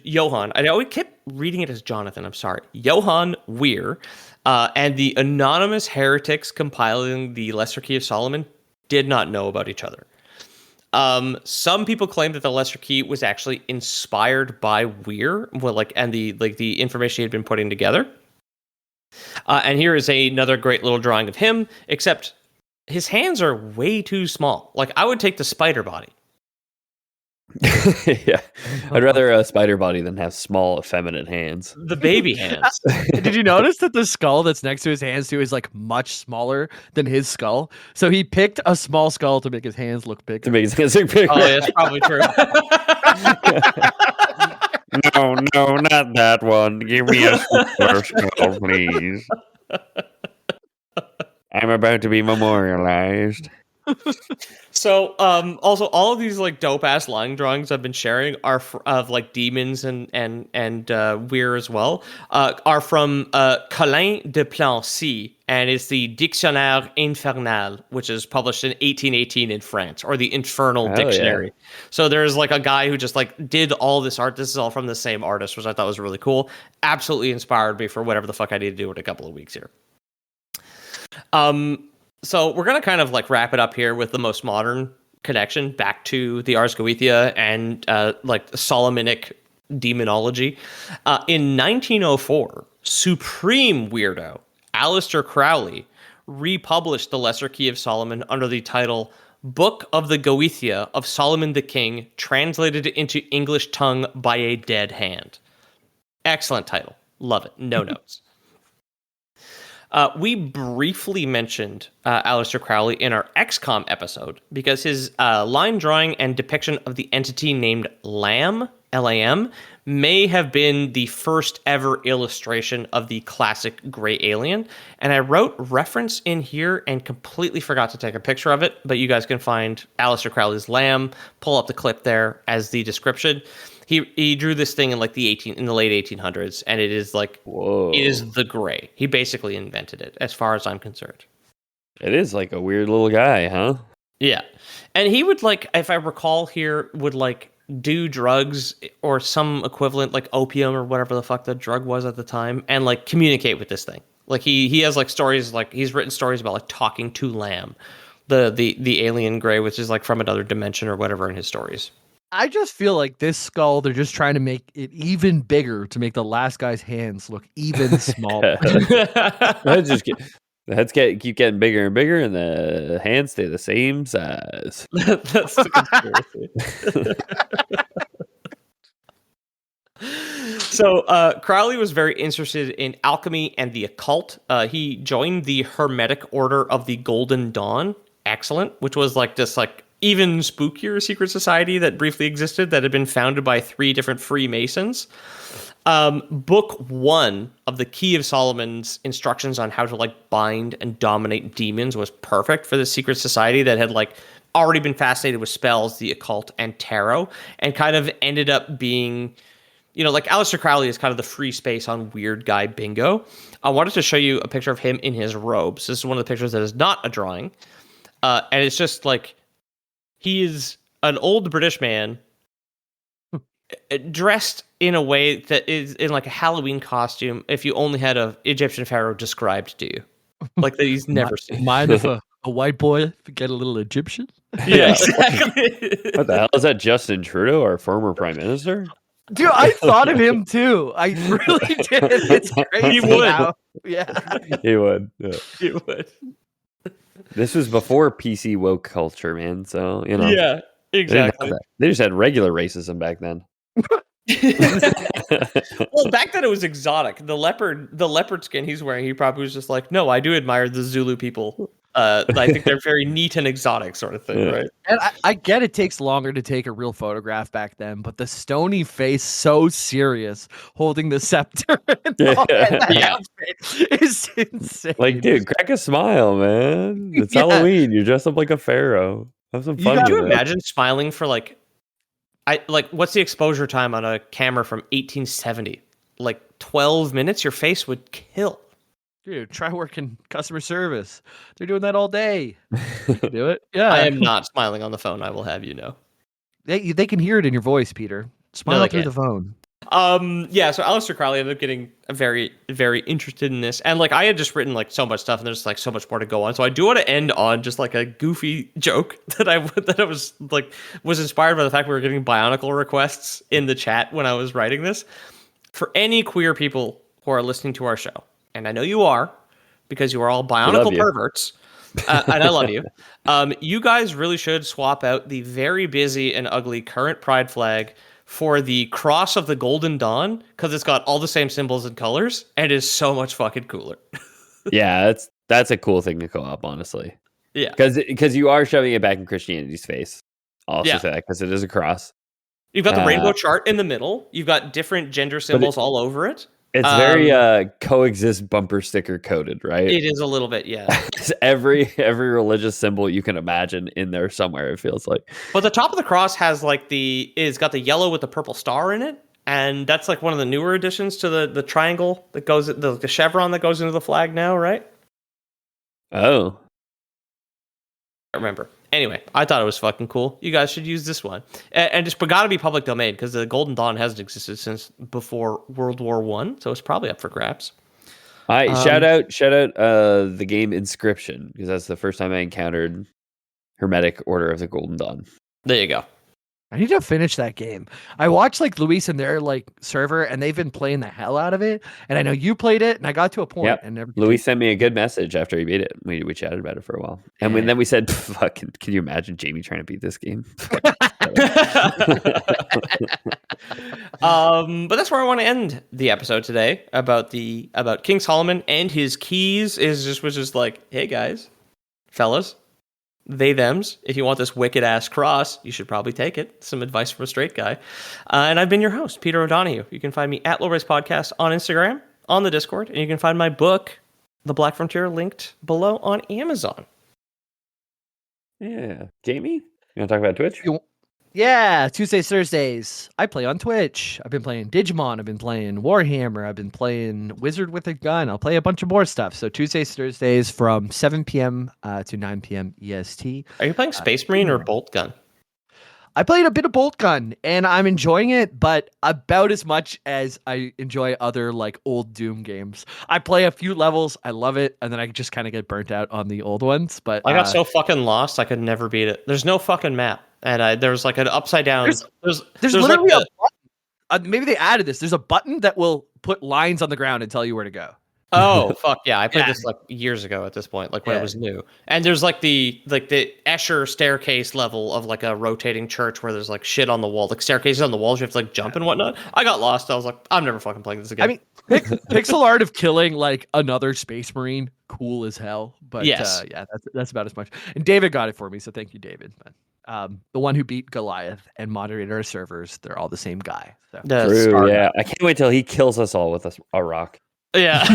Johann, I always kept reading it as Jonathan, I'm sorry, Johann Weir, and the anonymous heretics compiling the Lesser Key of Solomon did not know about each other. Some people claim that the Lesser Key was actually inspired by Weir, and the information he had been putting together. And here is another great little drawing of him, except his hands are way too small. Like, I would take the spider body. Yeah, I'd rather a spider body than have small, effeminate hands. The baby hands. Did you notice that the skull that's next to his hands too is like much smaller than his skull? So he picked a small skull to make his hands look bigger. To make his hands look bigger. Oh, yeah, that's probably true. No, not that one. Give me a smaller skull, please. I'm about to be memorialized. So, also all of these like dope ass line drawings I've been sharing are of like demons and Weir as well. Are from Colin de Plancy, and it's the Dictionnaire Infernal, which is published in 1818 in France, or the Infernal Dictionary. Yeah. So there's like a guy who just like did all this art. This is all from the same artist, which I thought was really cool. Absolutely inspired me for whatever the fuck I need to do in a couple of weeks here. So we're going to kind of like wrap it up here with the most modern connection back to the Ars Goetia and like Solomonic demonology. In 1904, supreme weirdo Aleister Crowley republished the Lesser Key of Solomon under the title Book of the Goetia of Solomon the King, translated into English tongue by a dead hand. Excellent title. Love it. No notes. We briefly mentioned Aleister Crowley in our XCOM episode because his line drawing and depiction of the entity named Lamb, LAM, may have been the first ever illustration of the classic gray alien. And I wrote reference in here and completely forgot to take a picture of it, but you guys can find Aleister Crowley's Lamb, pull up the clip there as the description. He drew this thing in like in the late 1800s, and it is like, Whoa. it is the gray. He basically invented it, as far as I'm concerned. It is like a weird little guy, huh? Yeah. And he would, like, if I recall here, would like do drugs or some equivalent, like opium or whatever the fuck the drug was at the time, and like communicate with this thing. Like he has like stories, like he's written stories about like talking to Lamb, the alien gray, which is like from another dimension or whatever in his stories. I just feel like this skull, they're just trying to make it even bigger to make the last guy's hands look even smaller. The heads keep getting bigger and bigger, and the hands stay the same size. That's the conspiracy. So Crowley was very interested in alchemy and the occult. He joined the Hermetic Order of the Golden Dawn. Excellent, which was like this like even spookier secret society that briefly existed that had been founded by 3 different Freemasons. Book 1 of the Key of Solomon's instructions on how to like bind and dominate demons was perfect for the secret society that had like already been fascinated with spells, the occult, and tarot, and kind of ended up being, you know, like Aleister Crowley is kind of the free space on weird guy bingo. I wanted to show you a picture of him in his robes. This is one of the pictures that is not a drawing. And it's just like, he is an old British man dressed in a way that is in like a Halloween costume if you only had a Egyptian pharaoh described to you. Like that he's never seen. Mind if a white boy get a little Egyptian? Yeah, exactly. What the hell is that? Justin Trudeau, our former prime minister? Dude, I thought of him too. I really did. It's crazy. He would. Yeah. He would. Yeah. He would. This was before PC woke culture, man. So, you know. Yeah, exactly. They just had regular racism back then. Well, back then it was exotic. The leopard skin he's wearing, he probably was just like, no, I do admire the Zulu people. I think they're very neat and exotic sort of thing, Yeah. right? And I get it takes longer to take a real photograph back then, but the stony face, so serious, holding the scepter and all that Yeah. outfit is insane. Like, dude, crack a smile, man. It's Yeah. Halloween. You're dressed up like a pharaoh. Have some fun. Could you with it. imagine smiling for like, what's the exposure time on a camera from 1870? Like 12 minutes, your face would kill. Dude, try working customer service. They're doing that all day. You can do it. Yeah. I am not smiling on the phone, I will have you know. They can hear it in your voice, Peter. Smile they through can't. the phone. Yeah, so Aleister Crowley ended up getting very, very interested in this. And like I had just written like so much stuff and there's like so much more to go on. So I do want to end on just like a goofy joke that I was inspired by the fact we were getting Bionicle requests in the chat when I was writing this. For any queer people who are listening to our show, and I know you are, because you are all Bionicle perverts, and I love you. You guys really should swap out the very busy and ugly current Pride flag for the Cross of the Golden Dawn, because it's got all the same symbols and colors, and is so much fucking cooler. Yeah, that's a cool thing to co-op, honestly. Yeah. Because you are shoving it back in Christianity's face. I'll also Yeah. say that because it is a cross. You've got the rainbow chart in the middle. You've got different gender symbols all over it. It's very coexist bumper sticker coded, right? It is a little bit, yeah. It's every religious symbol you can imagine in there somewhere, it feels like. But the top of the cross has like it's got the yellow with the purple star in it, and that's like one of the newer additions to the triangle that goes the chevron that goes into the flag now, right? Oh. I remember. Anyway, I thought it was fucking cool. You guys should use this one, and it's got to be public domain because the Golden Dawn hasn't existed since before World War I, so it's probably up for grabs. Shout out the game Inscription, because that's the first time I encountered Hermetic Order of the Golden Dawn. There you go. I need to finish that game. I watched like Luis and their like server, and they've been playing the hell out of it. And I know you played it, and I got to a point and never. Luis sent me a good message after he beat it. We chatted about it for a while, and then we said, "Fucking, can you imagine Jamie trying to beat this game?" But that's where I want to end the episode today about King Solomon and his keys. Which is like, hey guys, fellas, they, thems. If you want this wicked ass cross, you should probably take it. Some advice from a straight guy. And I've been your host, Peter O'Donohue. You can find me at Low Race Podcast on Instagram, on the Discord, and you can find my book, The Black Frontier, linked below on Amazon. Yeah. Jamie, you want to talk about Twitch? Yeah, Tuesdays, Thursdays. I play on Twitch. I've been playing Digimon. I've been playing Warhammer. I've been playing Wizard with a Gun. I'll play a bunch of more stuff. So Tuesdays, Thursdays from 7 p.m. To 9 p.m. EST. Are you playing Space Marine or Bolt Gun? I played a bit of Bolt Gun, and I'm enjoying it, but about as much as I enjoy other like old Doom games. I play a few levels, I love it, and then I just kind of get burnt out on the old ones. But I got so fucking lost, I could never beat it. There's no fucking map, and there was like an upside down. There's like literally a button. Maybe they added this. There's a button that will put lines on the ground and tell you where to go. Oh fuck yeah! I played this like years ago at this point, like when it was new. And there's like the Escher staircase level of like a rotating church where there's like shit on the wall, like staircases on the walls. You have to like jump and whatnot. I got lost. I was like, I'm never fucking playing this again. I mean, pixel art of killing like another Space Marine, cool as hell. But yes, yeah, that's about as much. And David got it for me, so thank you, David. But the one who beat Goliath and moderator of servers, they're all the same guy. So. True. Yeah, I can't wait till he kills us all with a rock. Yeah.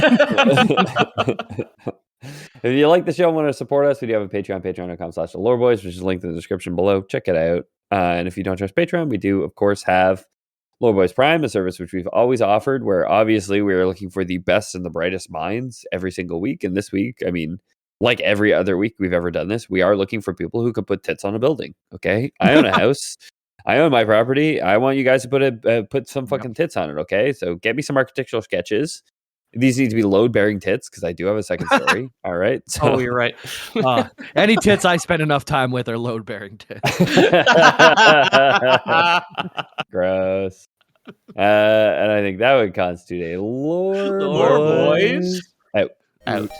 If you like the show and want to support us, we do have a Patreon, patreon.com/theloreboys, which is linked in the description below. Check it out. And if you don't trust Patreon, we do, of course, have Loreboys Prime, a service which we've always offered, where obviously we are looking for the best and the brightest minds every single week. And this week, I mean, like every other week we've ever done this, we are looking for people who could put tits on a building. Okay? I own a house. I own my property. I want you guys to put some fucking tits on it. Okay? So get me some architectural sketches. These need to be load-bearing tits because I do have a second story. All right. So, you're right. Any tits I spend enough time with are load-bearing tits. Gross. And I think that would constitute a Lore Boys out. out.